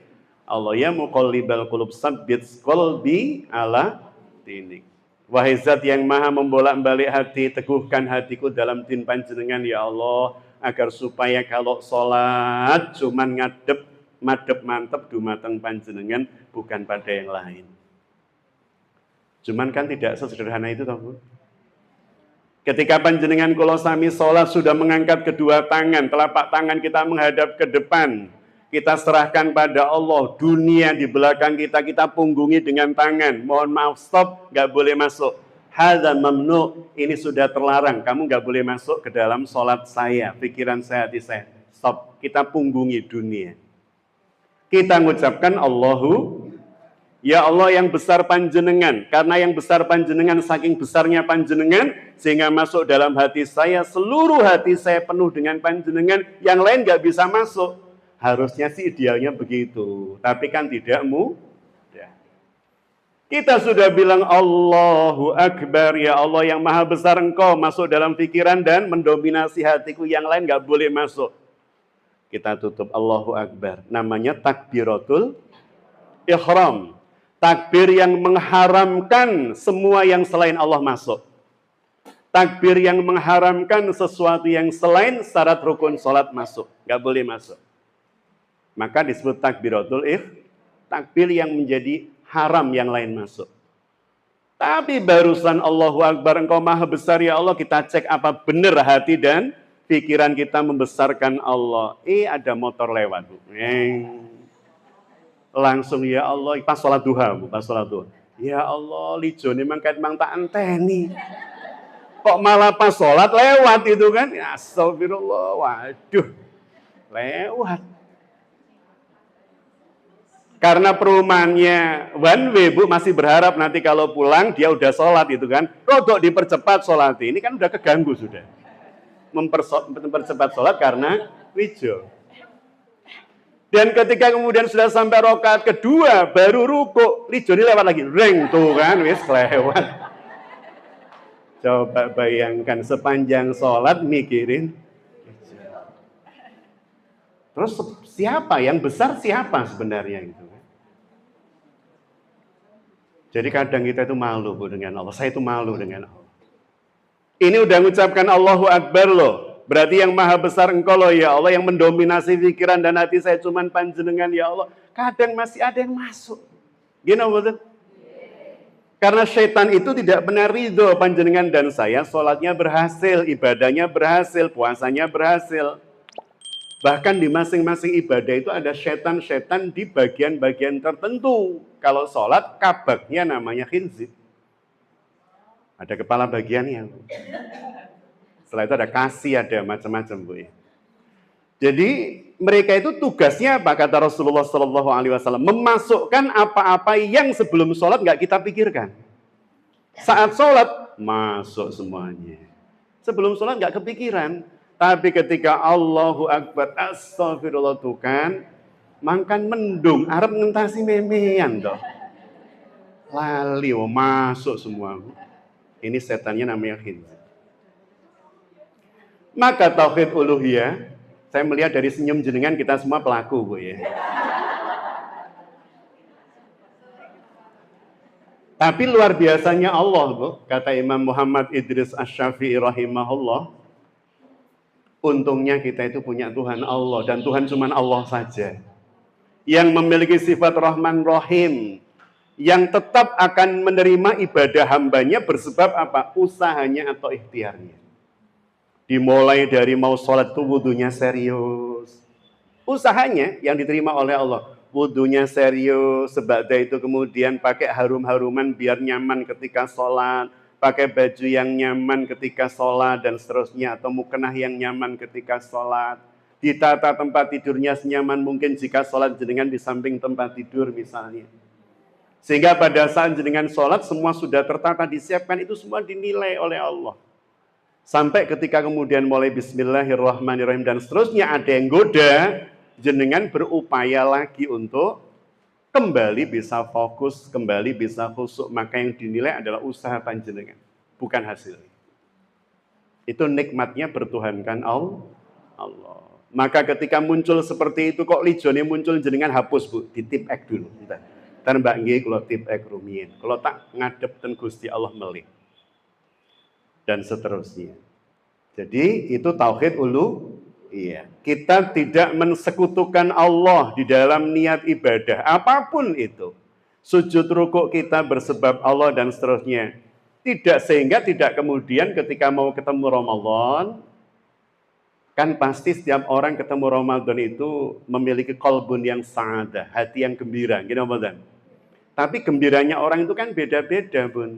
Allah. Ya muqallibal qulub sabbit qalbi ala dinik. Wahai zat yang maha membolak-balik hati, teguhkan hatiku dalam din panjenengan ya Allah, agar supaya kalau sholat cuman madep mantep dumateng panjenengan, bukan pada yang lain. Cuman kan tidak sesederhana itu toh, Bu. Ketika panjenengan kula sami sholat sudah mengangkat kedua tangan, telapak tangan kita menghadap ke depan, kita serahkan pada Allah, dunia di belakang kita, kita punggungi dengan tangan. Mohon maaf, stop, nggak boleh masuk. Hadza mamnu, ini sudah terlarang, kamu nggak boleh masuk ke dalam sholat saya, pikiran saya, hati saya. Stop, kita punggungi dunia. Kita mengucapkan Allahu, ya Allah yang besar panjenengan, karena yang besar panjenengan saking besarnya panjenengan, sehingga masuk dalam hati saya, seluruh hati saya penuh dengan panjenengan, yang lain nggak bisa masuk. Harusnya sih idealnya begitu, tapi kan tidak mudah. Kita sudah bilang Allahu Akbar, ya Allah yang maha besar engkau masuk dalam pikiran dan mendominasi hatiku, yang lain nggak boleh masuk. Kita tutup Allahu Akbar, namanya takbiratul ihram. Takbir yang mengharamkan semua yang selain Allah masuk. Takbir yang mengharamkan sesuatu yang selain syarat rukun sholat masuk, nggak boleh masuk. Maka disebut takbiratul takbir yang menjadi haram yang lain masuk. Tapi barusan Allahu Akbar, engkau maha besar ya Allah, kita cek apa benar hati dan pikiran kita membesarkan Allah. Ada motor lewat, Bu. Langsung ya Allah, pas sholat duha, Bu, pas sholat duha. Ya Allah, lijone mangkat mang tak enteni. Kok malah pas sholat lewat itu kan? Ya, astagfirullah, waduh, lewat. Karena perumahannya one way, Bu, masih berharap nanti kalau pulang dia udah sholat itu kan. Rodok dipercepat sholat, ini kan udah keganggu sudah. Mempercepat sholat karena hijau. Dan ketika kemudian sudah sampai rakaat kedua, baru ruku, hijau ini lewat lagi. Reng tuh kan, wis lewat. Coba bayangkan sepanjang sholat mikirin. Terus siapa yang besar, siapa sebenarnya itu? Jadi kadang kita itu malu, Bu, dengan Allah. Saya itu malu dengan Allah. Ini udah mengucapkan Allahu Akbar loh. Berarti yang maha besar engkau loh ya Allah, yang mendominasi pikiran dan hati saya cuman panjenengan ya Allah. Kadang masih ada yang masuk. Gini betul? Karena syaitan itu tidak benar ridho panjenengan dan saya, sholatnya berhasil, ibadahnya berhasil, puasanya berhasil. Bahkan di masing-masing ibadah itu ada setan-setan di bagian-bagian tertentu. Kalau sholat, kabaknya namanya khinzir. Ada kepala bagiannya. Setelah itu ada kasih, ada macam-macam, Bu. Jadi mereka itu tugasnya apa? Kata Rasulullah SAW, memasukkan apa-apa yang sebelum sholat nggak kita pikirkan. Saat sholat, masuk semuanya. Sebelum sholat nggak kepikiran. Tapi ketika Allahu Akbar, astagfirullah tuh kan, mangkan mendung, arep ngentasi memean toh. Lali, masuk semua. Ini setannya namanya khinzir. Maka tauhid uluhiyah, saya melihat dari senyum jenengan kita semua pelaku, Bu, ya. Tapi luar biasanya Allah, Bu, kata Imam Muhammad Idris Asy-Syafi'i rahimahullah. Untungnya kita itu punya Tuhan Allah, dan Tuhan cuma Allah saja. Yang memiliki sifat Rahman Rahim, yang tetap akan menerima ibadah hambanya bersebab apa? Usahanya atau ikhtiarnya. Dimulai dari mau sholat itu wudunya serius. Usahanya yang diterima oleh Allah. Wudunya serius, sebada itu kemudian pakai harum-haruman biar nyaman ketika sholat. Pakai baju yang nyaman ketika sholat dan seterusnya, atau mukenah yang nyaman ketika sholat. ditata tempat tidurnya senyaman mungkin jika sholat jenengan di samping tempat tidur misalnya. Sehingga pada saat jenengan sholat semua sudah tertata, disiapkan, itu semua dinilai oleh Allah. Sampai ketika kemudian mulai bismillahirrahmanirrahim dan seterusnya ada yang goda, jenengan berupaya lagi untuk kembali bisa fokus, kembali bisa khusyuk. Maka yang dinilai adalah usaha panjenengan, bukan hasil. Itu nikmatnya bertuhankan Allah. Maka ketika muncul seperti itu, kok lijone muncul, jenengan hapus Bu, di tip ek dulu. Ntar mbak nggih kalau tip ek rumiyin, kalau tak ngadep ten Gusti Allah melih. Dan seterusnya. Jadi itu tauhid uluhiyah. Kita tidak mensekutukan Allah di dalam niat ibadah, apapun itu. Sujud rukuk kita bersebab Allah dan seterusnya. Sehingga tidak kemudian ketika mau ketemu Ramadan, kan pasti setiap orang ketemu Ramadan itu memiliki kolbun yang sa'adah, hati yang gembira, gitu Ramadan. Tapi gembiranya orang itu kan beda-beda, Bun.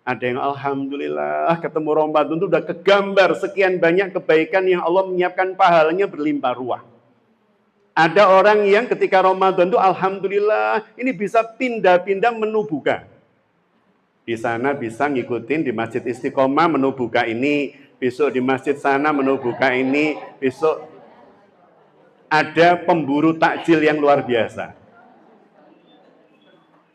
Ada yang alhamdulillah ketemu Ramadan itu udah kegambar sekian banyak kebaikan yang Allah menyiapkan pahalanya berlimpah ruah. Ada orang yang ketika Ramadan itu alhamdulillah ini bisa pindah-pindah menu buka. Di sana bisa ngikutin di Masjid Istiqomah menu buka ini, besok di masjid sana menu buka ini, besok ada pemburu takjil yang luar biasa.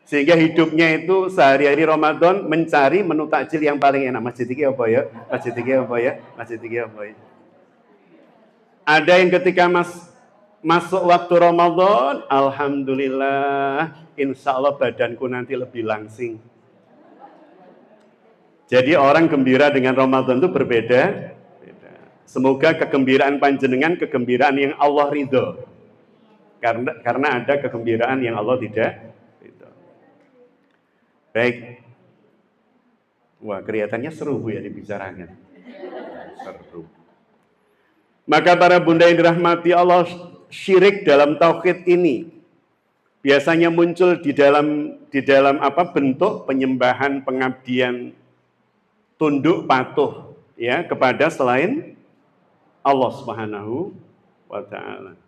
Sehingga hidupnya itu sehari-hari Ramadan mencari menu takjil yang paling enak. Masjid iki apa ya? Masjid iki apa ya? Masjid iki apa ya? Ada yang ketika masuk waktu Ramadan, alhamdulillah, insya Allah badanku nanti lebih langsing. Jadi orang gembira dengan Ramadan itu berbeda. Semoga kegembiraan panjenengan kegembiraan yang Allah ridho. Karena ada kegembiraan yang Allah tidak ridho. Baik. Wah, kelihatannya seru Bu ya dibicarakan. Seru. Maka para bunda yang dirahmati Allah, syirik dalam tauhid ini biasanya muncul di dalam bentuk penyembahan, pengabdian, tunduk patuh ya kepada selain Allah Subhanahu wa taala.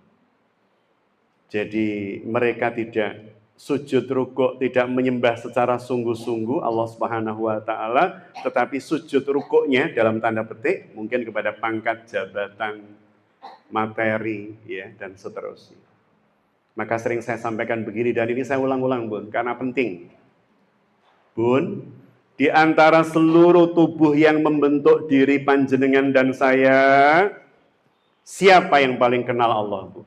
Jadi mereka tidak sujud rukuk, tidak menyembah secara sungguh-sungguh Allah Subhanahu wa taala, tetapi sujud rukuknya dalam tanda petik mungkin kepada pangkat, jabatan, materi ya dan seterusnya. Maka sering saya sampaikan begini dan ini saya ulang-ulang Bun karena penting. Bun, di antara seluruh tubuh yang membentuk diri panjenengan dan saya, siapa yang paling kenal Allah, Bu?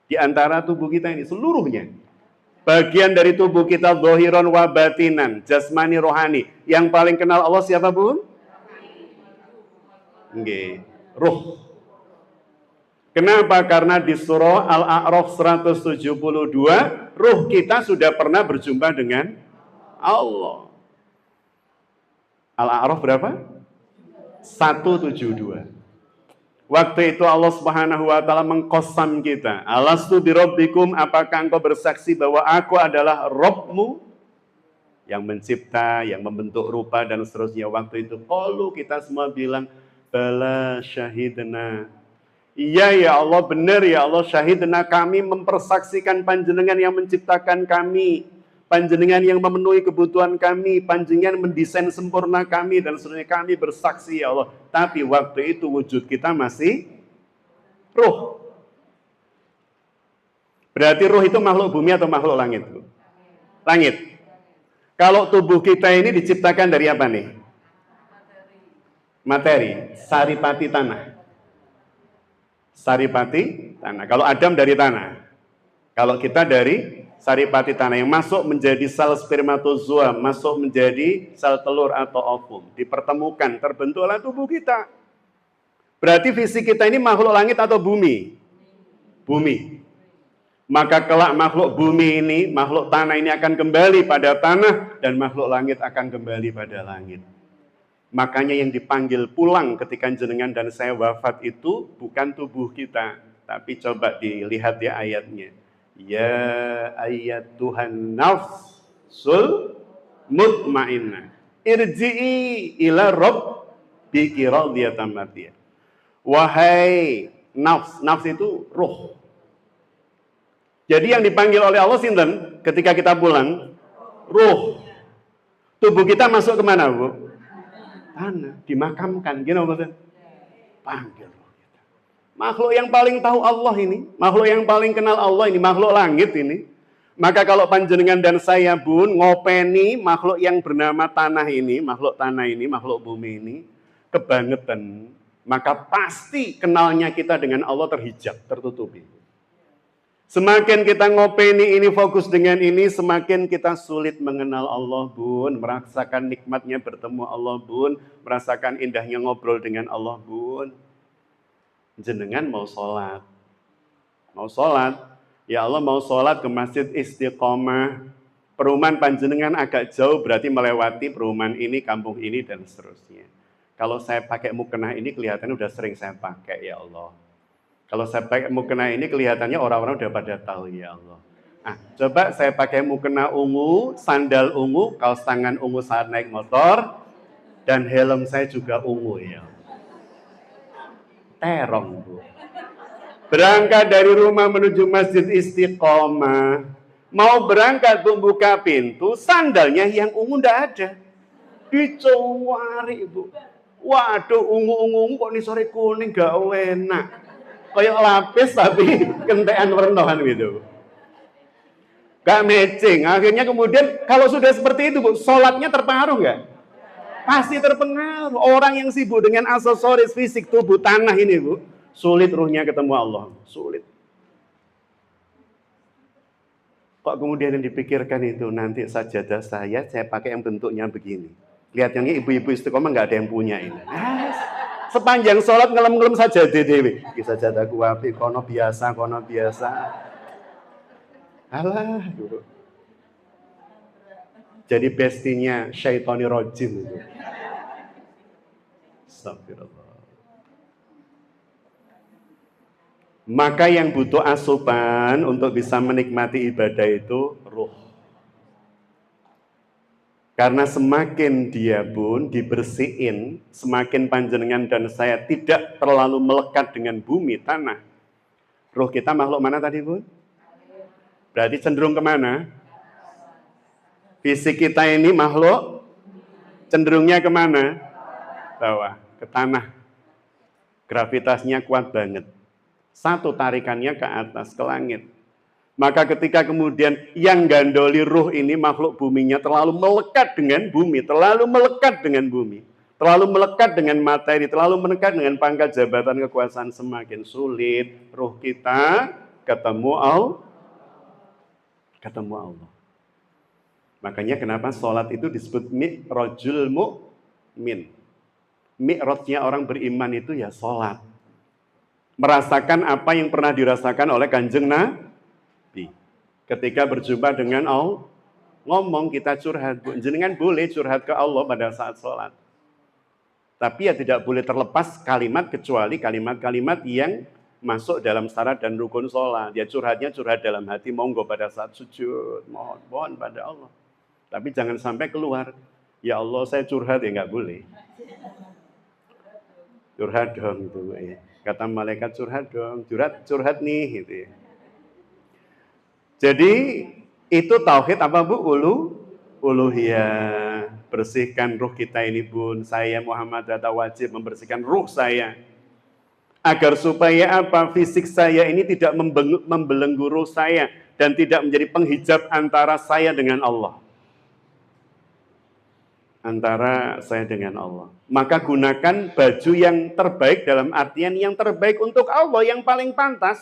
Di antara tubuh kita ini, seluruhnya. Bagian dari tubuh kita, zahiran wa batinan, jasmani, rohani. Yang paling kenal Allah siapa, Bu? Nggih, ruh. Kenapa? Karena di surah Al-A'raf 172, ruh kita sudah pernah berjumpa dengan Allah. Al-A'raf berapa? 172. Waktu itu Allah Subhanahu wa taala mengqasam kita. Alastu birabbikum, apakah engkau bersaksi bahwa aku adalah Rabbmu yang mencipta, yang membentuk rupa dan seterusnya. Waktu itu qalu, kita semua bilang bala syahidna. Iya ya Allah, benar ya Allah, syahidna, kami mempersaksikan panjenengan yang menciptakan kami. Panjenengan yang memenuhi kebutuhan kami, panjenengan mendesain sempurna kami, dan seterusnya. Kami bersaksi ya Allah. Tapi waktu itu wujud kita masih ruh. Berarti ruh itu makhluk bumi atau makhluk langit? Langit. Kalau tubuh kita ini diciptakan dari apa nih? Materi. Saripati tanah. Saripati tanah. Kalau Adam dari tanah. Kalau kita dari saripati tanah yang masuk menjadi sel spermatozoa, masuk menjadi sel telur atau ovum, dipertemukan, terbentuklah tubuh kita. Berarti fisik kita ini makhluk langit atau bumi? Bumi. Maka kelak makhluk bumi ini, makhluk tanah ini akan kembali pada tanah, dan makhluk langit akan kembali pada langit. Makanya yang dipanggil pulang ketika jenengan dan saya wafat itu bukan tubuh kita, tapi coba dilihat ya ayatnya. Ya ayyatuhan nafsul mutmainnah irji'i ila rabbiki radiyatan mardiyah. Wahai Nafs itu ruh. Jadi yang dipanggil oleh Allah sinten ketika kita pulang? Ruh. Tubuh kita masuk kemana, Bu? Tanah, dimakamkan. Gini maksudnya? Panggil ruh kita. Makhluk yang paling tahu Allah ini, makhluk yang paling kenal Allah ini, makhluk langit ini. Maka kalau panjenengan dan saya, Bun, ngopeni makhluk yang bernama tanah ini, makhluk tanah ini, makhluk bumi ini, kebangetan, maka pasti kenalnya kita dengan Allah terhijab, tertutupi. Semakin kita ngopeni ini, fokus dengan ini, semakin kita sulit mengenal Allah, Bun. Merasakan nikmatnya bertemu Allah, Bun. Merasakan indahnya ngobrol dengan Allah, Bun. Jenengan mau sholat. Mau sholat. Ya Allah mau sholat ke Masjid Istiqomah. Perumahan panjenengan agak jauh, berarti melewati perumahan ini, kampung ini, dan seterusnya. Kalau saya pakai mukena ini, kelihatannya udah sering saya pakai, ya Allah. Kalau saya pakai mukena ini kelihatannya orang-orang udah pada tahu, ya Allah. Nah, coba saya pakai mukena ungu, sandal ungu, kaos tangan ungu saat naik motor, dan helm saya juga ungu, ya. Terong, Bu. Berangkat dari rumah menuju Masjid Istiqomah. Mau berangkat, Bu, buka pintu, sandalnya yang ungu ndak ada. Dicowari, Bu. Waduh, ungu-ungu kok ini sore kuning gak enak. Kayak lapis tapi kentekan wernohan gitu. Gak matching. Akhirnya kemudian kalau sudah seperti itu, Bu, sholatnya terpengaruh nggak? Pasti terpengaruh. Orang yang sibuk dengan aksesoris fisik tubuh tanah ini, Bu, sulit ruhnya ketemu Allah. Sulit. Kok kemudian yang dipikirkan itu nanti sajadah saya pakai yang bentuknya begini. Kelihatannya ibu-ibu istiqomah nggak ada yang punya ini. Sepanjang sholat ngelem-ngelem saja dewi. Kisah jadaku wapi, kono biasa. Alah, dulu. Jadi bestinya syaitoni rojim itu. Astagfirullah. Maka yang butuh asupan untuk bisa menikmati ibadah itu ruh. Karena semakin dia, Bun, dibersihin, semakin panjenengan dan saya tidak terlalu melekat dengan bumi, tanah. Ruh kita makhluk mana tadi, Bun? Berarti cenderung kemana? Fisik kita ini makhluk cenderungnya kemana? Bawah, ke tanah. Gravitasnya kuat banget. Satu tarikannya ke atas, ke langit. Maka ketika kemudian yang gandoli ruh ini, makhluk buminya terlalu melekat dengan bumi, terlalu melekat dengan bumi, terlalu melekat dengan materi, terlalu melekat dengan pangkat jabatan kekuasaan, semakin sulit ruh kita ketemu Allah. Makanya kenapa sholat itu disebut mi'rajul mu'min. Mi'rajnya orang beriman itu ya sholat. Merasakan apa yang pernah dirasakan oleh Kanjeng Nabi. Ketika berjumpa dengan Allah, ngomong kita curhat. Jenengan boleh curhat ke Allah pada saat sholat. Tapi ya tidak boleh terlepas kalimat kecuali kalimat-kalimat yang masuk dalam syarat dan rukun sholat. Dia curhatnya curhat dalam hati, monggo pada saat sujud. Mohon pada Allah. Tapi jangan sampai keluar. Ya Allah saya curhat, ya nggak boleh. Curhat dong itu. Ya. Kata malaikat curhat dong. Curhat nih gitu ya. Jadi itu tauhid apa, Bu? Uluhiyah. Bersihkan ruh kita ini, Bun. Saya Muhammad Hatta wajib membersihkan ruh saya. Agar supaya apa? Fisik saya ini tidak membelenggu ruh saya dan tidak menjadi penghijab antara saya dengan Allah. Antara saya dengan Allah. Maka gunakan baju yang terbaik dalam artian yang terbaik untuk Allah, yang paling pantas.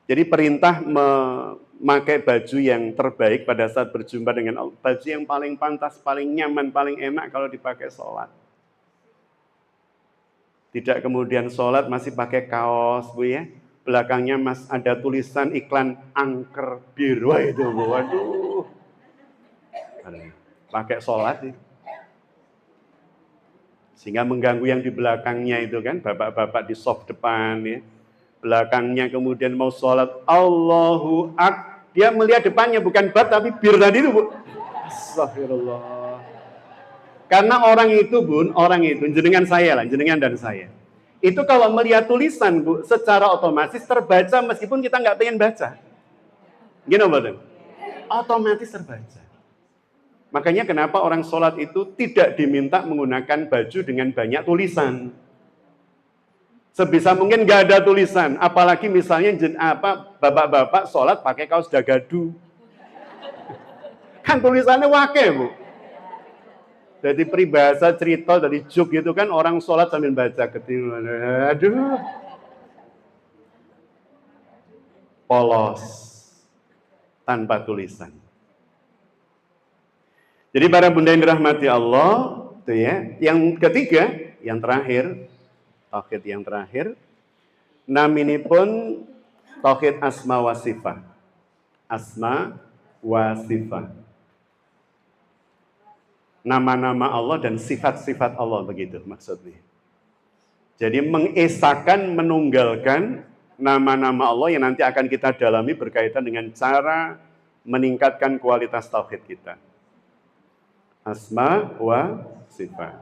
Jadi perintah memakai baju yang terbaik pada saat berjumpa dengan Allah. Baju yang paling pantas, paling nyaman, paling enak kalau dipakai sholat. Tidak kemudian sholat masih pakai kaos, Bu ya. Belakangnya ada tulisan iklan angker biru itu, Bu. Waduh. Pakai sholat itu. Sehingga mengganggu yang di belakangnya itu kan, bapak-bapak di soft depan ya. Belakangnya kemudian mau sholat, Allahu Akbar. Dia melihat depannya bukan bat tapi bir tadi itu, Bu. Astagfirullah. Karena orang itu, Bun, jenengan saya lah, jenengan dan saya. Itu kalau melihat tulisan, Bu, secara otomatis terbaca meskipun kita nggak pengen baca. Gini, Mbak? Otomatis terbaca. Makanya kenapa orang sholat itu tidak diminta menggunakan baju dengan banyak tulisan. Sebisa mungkin nggak ada tulisan, apalagi misalnya bapak-bapak sholat pakai kaos dagadu. Kan tulisannya wakil, Bu. Jadi peribahasa cerita dari juk gitu kan, orang sholat sambil baca ketinggalan. Aduh. Polos. Tanpa tulisan. Jadi para bunda yang dirahmati Allah, tuh ya. Yang ketiga, yang terakhir, tauhid yang terakhir, naminipun tauhid asma wa sifat. Asma wa sifat. Nama-nama Allah dan sifat-sifat Allah, begitu maksudnya. Jadi mengesahkan, menunggalkan nama-nama Allah yang nanti akan kita dalami berkaitan dengan cara meningkatkan kualitas tauhid kita. Asma wa sifat.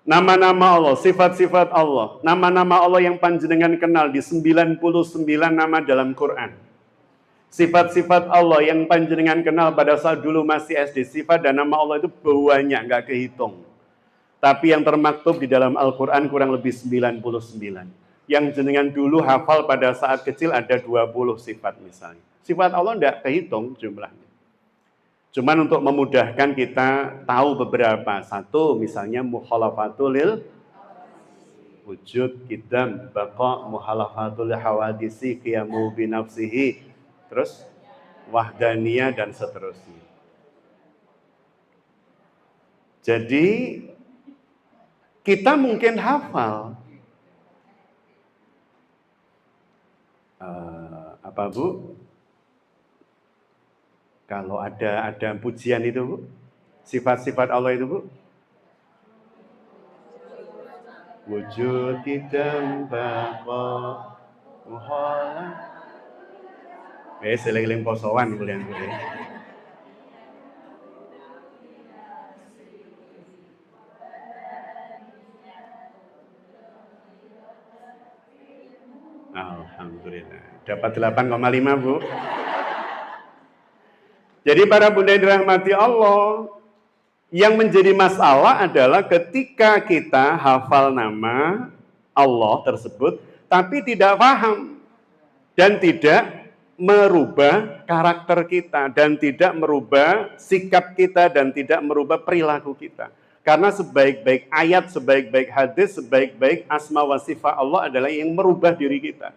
Nama-nama Allah, sifat-sifat Allah, nama-nama Allah yang panjenengan kenal di 99 nama dalam Quran. Sifat-sifat Allah yang panjenengan kenal pada saat dulu masih SD, sifat dan nama Allah itu banyak, nggak kehitung. Tapi yang termaktub di dalam Al-Quran kurang lebih 99. Yang jenengan dulu hafal pada saat kecil ada 20 sifat misalnya. Sifat Allah nggak kehitung jumlahnya. Cuman untuk memudahkan kita tahu beberapa. Satu misalnya mukhalafatul wujud, qidam, baqa, mukhalafatul hawadisi, qiyamu binafsihi, terus wahdaniyah dan seterusnya. Jadi kita mungkin hafal apa Bu? Kalau ada pujian itu Bu, sifat-sifat Allah itu Bu. Wujud qidam, baqa, mukhalafatul seling-seling posowan boleh. Alhamdulillah. Dapat 8,5 Bu. Jadi para bunda yang dirahmati Allah, yang menjadi masalah adalah ketika kita hafal nama Allah tersebut, tapi tidak paham dan tidak merubah karakter kita dan tidak merubah sikap kita dan tidak merubah perilaku kita. Karena sebaik-baik ayat, sebaik-baik hadis, sebaik-baik asma wa sifat Allah adalah yang merubah diri kita.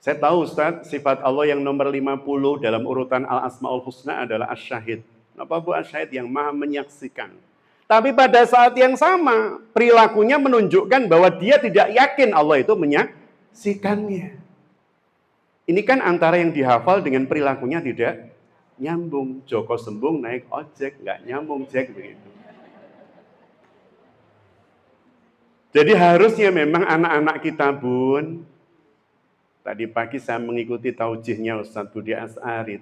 Saya tahu Ustaz, sifat Allah yang nomor 50 dalam urutan Al-Asma'ul Husna adalah Asy-Syahid. Apa Bu Asy-Syahid? Yang maha menyaksikan. Tapi pada saat yang sama, perilakunya menunjukkan bahwa dia tidak yakin Allah itu menyaksikannya. Ini kan antara yang dihafal dengan perilakunya tidak nyambung. Joko Sembung naik ojek, nggak nyambung Jack begitu. Jadi harusnya memang anak-anak kita Bun, tadi pagi saya mengikuti taujihnya Ustaz Budi Ashari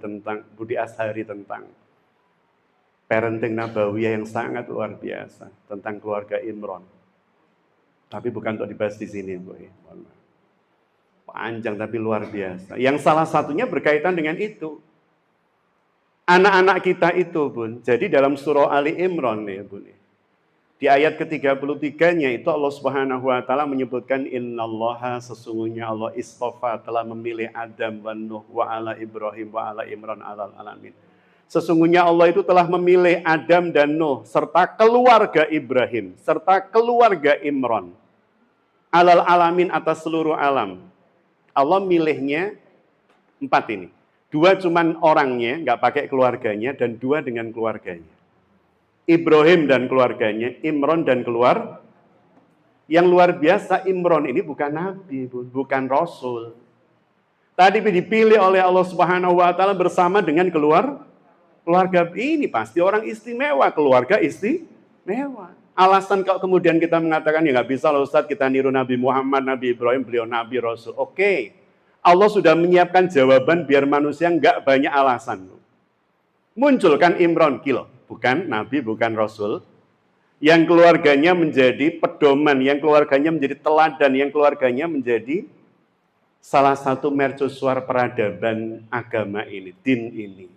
tentang parenting nabawiyah yang sangat luar biasa tentang keluarga Imron. Tapi bukan untuk dibahas di sini, Bu. Panjang tapi luar biasa. Yang salah satunya berkaitan dengan itu. Anak-anak kita itu, Bun. Jadi dalam surah Ali Imran ya, Bun. Di ayat ke-33-nya itu Allah Subhanahu wa taala menyebutkan innallaha, sesungguhnya Allah istofa, telah memilih Adam wa Nuh wa ala Ibrahim wa ala Imran alal alamin. Sesungguhnya Allah itu telah memilih Adam dan Nuh serta keluarga Ibrahim serta keluarga Imran alal alamin, atas seluruh alam. Allah milihnya 4 ini. 2 cuman orangnya, nggak pakai keluarganya, dan 2 dengan keluarganya. Ibrahim dan keluarganya, Imran dan keluarga. Yang luar biasa, Imran ini bukan nabi, bukan rasul. Tadi dipilih oleh Allah Subhanahu wa taala bersama dengan keluarga ini pasti orang istimewa, keluarga istimewa. Alasan kalau kemudian kita mengatakan ya nggak bisa loh Ustaz kita niru Nabi Muhammad, Nabi Ibrahim, beliau nabi rasul. Oke. Allah sudah menyiapkan jawaban biar manusia nggak banyak alasan. Munculkan Imran, bukan nabi, bukan rasul. yang keluarganya menjadi pedoman, yang keluarganya menjadi teladan, yang keluarganya menjadi salah satu mercusuar peradaban agama ini, din ini.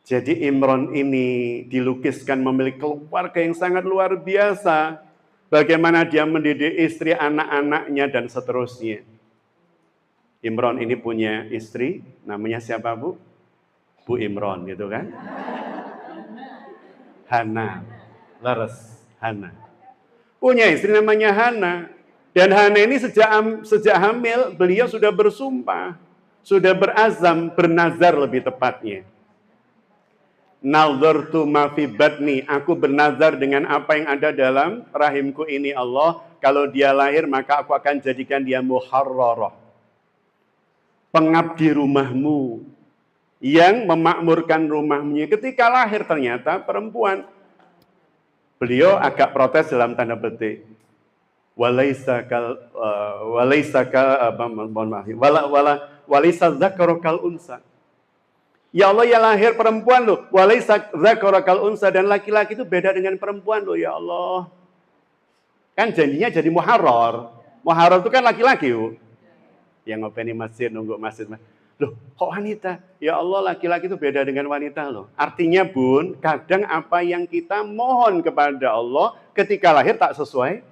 Jadi Imron ini dilukiskan memiliki keluarga yang sangat luar biasa. Bagaimana dia mendidik istri, anak-anaknya, dan seterusnya. Imron ini punya istri, namanya siapa Bu? Bu Imron gitu kan? Hana, leres, Hana. Punya istri namanya Hana. Dan Hana ini sejak hamil, beliau sudah bersumpah. Sudah berazam, bernazar lebih tepatnya. Nazartu ma fi batni, aku bernazar dengan apa yang ada dalam rahimku ini Allah, kalau dia lahir maka aku akan jadikan dia muharrarah, pengabdi rumahmu, yang memakmurkan rumahnya. Ketika lahir ternyata perempuan. Beliau agak protes dalam tanda petik. Walaisa dzakaru kal unsa. Ya Allah, ya lahir perempuan loh. Walaisa dzakaru kal unsa, dan laki-laki itu beda dengan perempuan loh ya Allah. Kan janjinya jadi muharrar. Muharrar itu kan laki-laki, Bu. Yang ngopeni masjid, nunggu masjid. Loh, kok wanita? Ya Allah, laki-laki itu beda dengan wanita loh. Artinya, Bun, kadang apa yang kita mohon kepada Allah ketika lahir tak sesuai.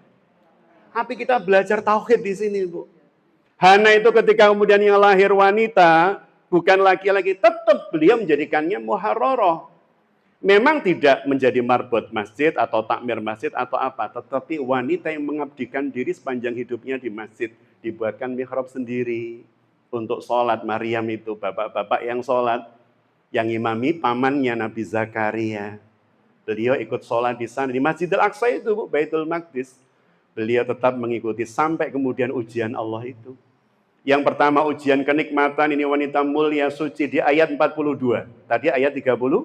Tapi kita belajar tauhid di sini, Bu. Hana itu ketika kemudian yang lahir wanita, bukan laki-laki, tetap beliau menjadikannya muharrarah. Memang tidak menjadi marbot masjid atau takmir masjid atau apa, tetapi wanita yang mengabdikan diri sepanjang hidupnya di masjid, dibuatkan mihrab sendiri untuk sholat. Maryam itu bapak-bapak yang sholat, yang imami pamannya Nabi Zakaria. Beliau ikut sholat di sana, di Masjid Al-Aqsa itu, Bu, Baitul Maqdis. Beliau tetap mengikuti sampai kemudian ujian Allah itu. Yang pertama ujian kenikmatan, ini wanita mulia suci di ayat 42. Tadi ayat 30.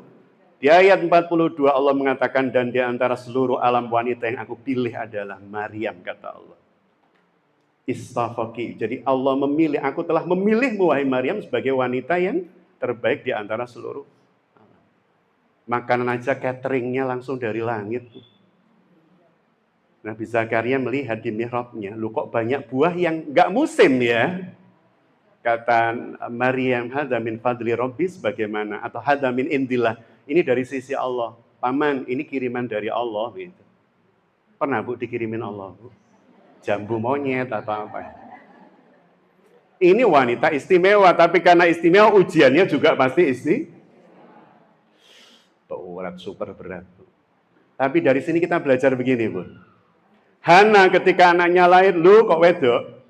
Di ayat 42 Allah mengatakan, dan di antara seluruh alam wanita yang aku pilih adalah Maryam, kata Allah. Istafaki. Jadi Allah memilih, aku telah memilihmu wahai Maryam sebagai wanita yang terbaik di antara seluruh alam. Makanan aja cateringnya langsung dari langit. Nabi Zakaria melihat di mihrabnya, lu kok banyak buah yang enggak musim ya? Kata Maryam, hadza min fadli rabbi, sebagaimana, atau hadza min indillah, ini dari sisi Allah. Paman, ini kiriman dari Allah gitu. Pernah Bu dikirimin Allah, Bu? Jambu monyet atau apa? Ini wanita istimewa, tapi karena istimewa ujiannya juga pasti berat, super berat, Bu. Tapi dari sini kita belajar begini, Bu. Hana ketika anaknya lahir, lu kok wedok?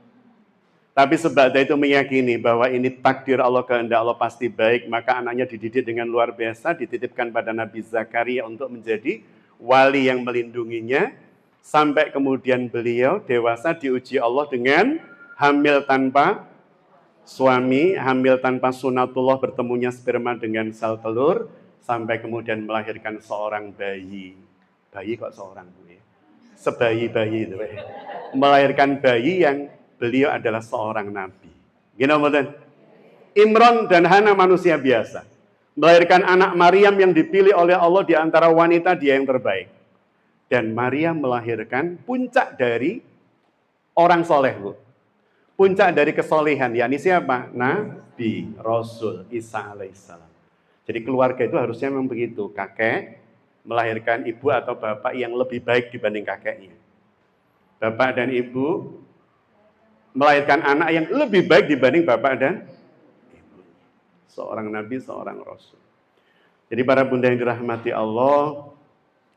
Tapi sebab itu meyakini bahwa ini takdir Allah, kehendak Allah pasti baik, maka anaknya dididik dengan luar biasa, dititipkan pada Nabi Zakaria untuk menjadi wali yang melindunginya, sampai kemudian beliau dewasa diuji Allah dengan hamil tanpa suami, hamil tanpa sunatullah, bertemunya sperma dengan sel telur, sampai kemudian melahirkan seorang bayi. Bayi kok seorang, Bu ya? Sebayi-bayi itu, melahirkan bayi yang beliau adalah seorang nabi. Gini, betul? Imron dan Hana manusia biasa, melahirkan anak Maryam yang dipilih oleh Allah di antara wanita, dia yang terbaik. Dan Maryam melahirkan puncak dari orang soleh, Bu. Puncak dari kesolehan, yakni siapa? Nabi, Rasul, Isa alaihissalam. Jadi keluarga itu harusnya memang begitu, kakek melahirkan ibu atau bapak yang lebih baik dibanding kakeknya. Bapak dan ibu melahirkan anak yang lebih baik dibanding bapak dan ibu. Seorang nabi, seorang rasul. Jadi para bunda yang dirahmati Allah,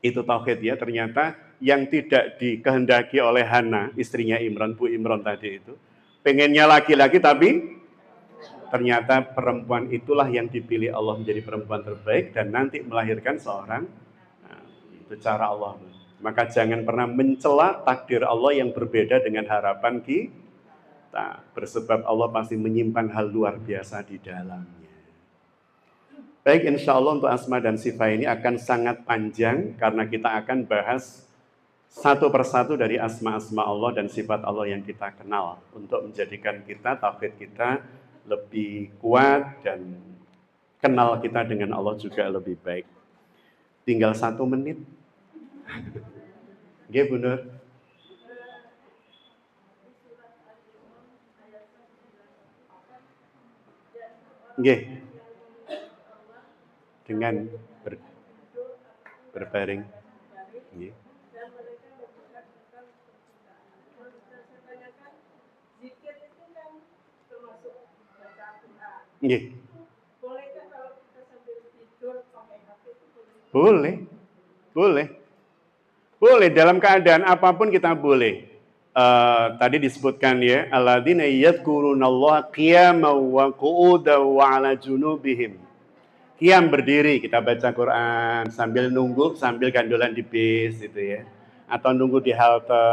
itu tauhid ya. Ternyata yang tidak dikehendaki oleh Hana, istrinya Imran, Bu Imran tadi itu, pengennya laki-laki, tapi ternyata perempuan itulah yang dipilih Allah menjadi perempuan terbaik dan nanti melahirkan seorang. Itu cara Allah. Maka jangan pernah mencela takdir Allah yang berbeda dengan harapan kita. Bersebab Allah pasti menyimpan hal luar biasa di dalamnya. Baik, insya Allah untuk asma dan sifat ini akan sangat panjang karena kita akan bahas satu persatu dari asma-asma Allah dan sifat Allah yang kita kenal untuk menjadikan kita, tauhid kita lebih kuat dan kenal kita dengan Allah juga lebih baik. Tinggal 1 menit. Nggih, Bu Nur. Nggih. Dengan berbaring. Nggih. Nggih. Boleh. Boleh. Boleh, dalam keadaan apapun kita boleh. Tadi disebutkan ya, alladzina yadhkurunallaha qiyaman wa qu'udan wa 'ala junubihim. Qiyam berdiri, kita baca Quran sambil nunggu, sambil gandolan di bis gitu ya. Atau nunggu di halte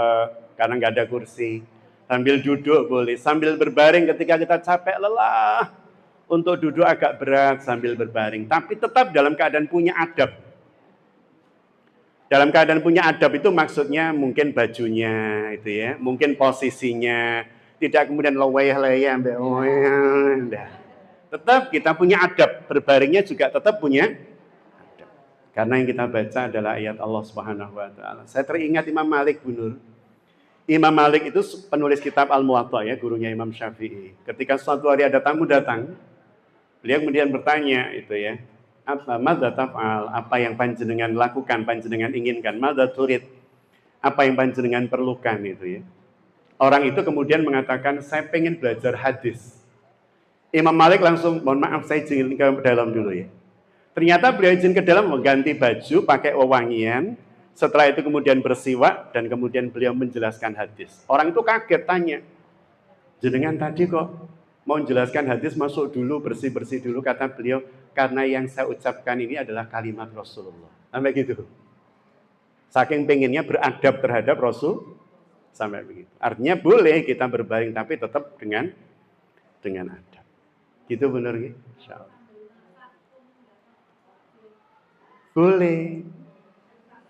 karena nggak ada kursi. Sambil duduk boleh, sambil berbaring ketika kita capek lelah. Untuk duduk agak berat sambil berbaring, tapi tetap dalam keadaan punya adab. Dalam keadaan punya adab itu maksudnya mungkin bajunya itu ya, mungkin posisinya, tidak kemudian leweh-leweh sampai tetap kita punya adab, berbaringnya juga tetap punya adab. Karena yang kita baca adalah ayat Allah Subhanahu wa taala. Saya teringat Imam Malik, Bu Nur. Imam Malik itu penulis kitab Al-Muwatta ya, gurunya Imam Syafi'i. Ketika suatu hari ada tamu datang, beliau kemudian bertanya itu ya, madza taf'al, apa yang panjenengan lakukan, panjenengan inginkan, madza turid, apa yang panjenengan perlukan itu ya. Orang itu kemudian mengatakan, saya pengen belajar hadis. Imam Malik langsung, mohon maaf saya izin ke dalam dulu ya. Ternyata beliau izin ke dalam, mengganti baju, pakai wewangian, setelah itu kemudian bersiwak, dan kemudian beliau menjelaskan hadis. Orang itu kaget tanya, jenengan tadi kok mau menjelaskan hadis, masuk dulu, bersih-bersih dulu, kata beliau, karena yang saya ucapkan ini adalah kalimat Rasulullah. Sampai gitu. Saking pengennya beradab terhadap Rasul, sampai begitu. Artinya boleh kita berbaring, tapi tetap dengan adab. Gitu benar gitu? Insyaallah. Boleh.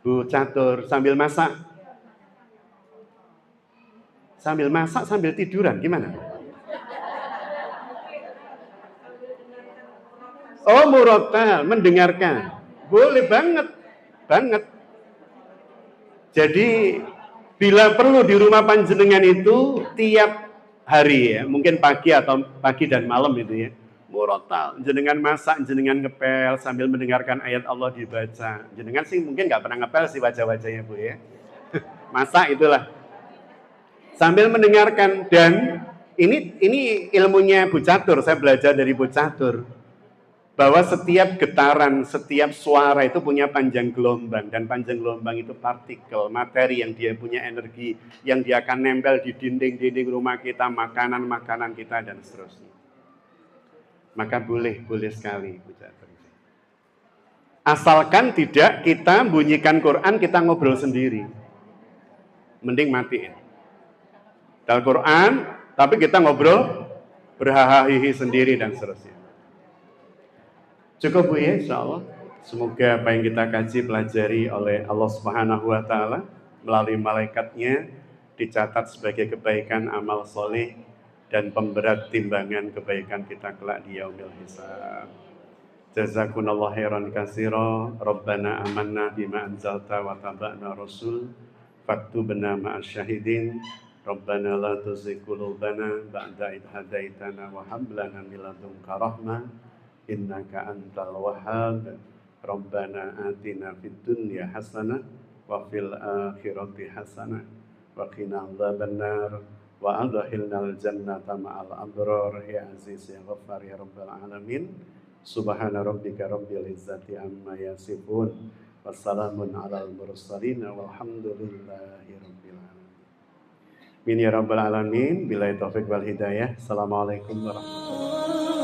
Bu catur, sambil masak. Sambil masak, sambil tiduran, gimana? Oh, murotal, mendengarkan. Boleh banget, banget. Jadi, bila perlu di rumah panjenengan itu tiap hari ya, mungkin pagi atau pagi dan malam itu ya. Murotal, jenengan masak, jenengan ngepel sambil mendengarkan ayat Allah dibaca. Jenengan sih mungkin nggak pernah ngepel sih wajah-wajahnya Bu ya. Masak itulah. Sambil mendengarkan, dan ini ilmunya Bu Catur, saya belajar dari Bu Catur. Bahwa setiap getaran, setiap suara itu punya panjang gelombang, dan panjang gelombang itu partikel, materi yang dia punya energi, yang dia akan nempel di dinding-dinding rumah kita, makanan-makanan kita, dan seterusnya. Maka boleh sekali. Asalkan tidak kita bunyikan Quran, kita ngobrol sendiri. Mending matiin. Dalam Quran, tapi kita ngobrol, berhahaha sendiri, dan seterusnya. Cukup Bu ya, insya Allah. Semoga apa yang kita kaji pelajari oleh Allah Subhanahu wa taala melalui malaikatnya dicatat sebagai kebaikan amal soleh dan pemberat timbangan kebaikan kita kelak di yaumil hisab. Jazakumullahu khairan katsira. Rabbana amanna bima anzalta wa taba'na rasul faktubna ma'asy syahidin. Rabbana la tuzigh qulubana ba'da idh hadaitana wa hab lana min ladunka rahmah innaka antal wahhab. Rabbana atina fid dunya hasanah wa fil akhirati hasanah wa qina adzabannar wa adkhilnal jannata ma'al abrar ya aziz ya ghaffar ya rabbal alamin. Subhana rabbika rabbil izzati amma yasifun wassalamun alal mursalin walhamdulillahi rabbil alamin. Min ya rabbal alamin. Billahi taufik wal hidayah. Assalamualaikum warahmatullahi wabarakatuh.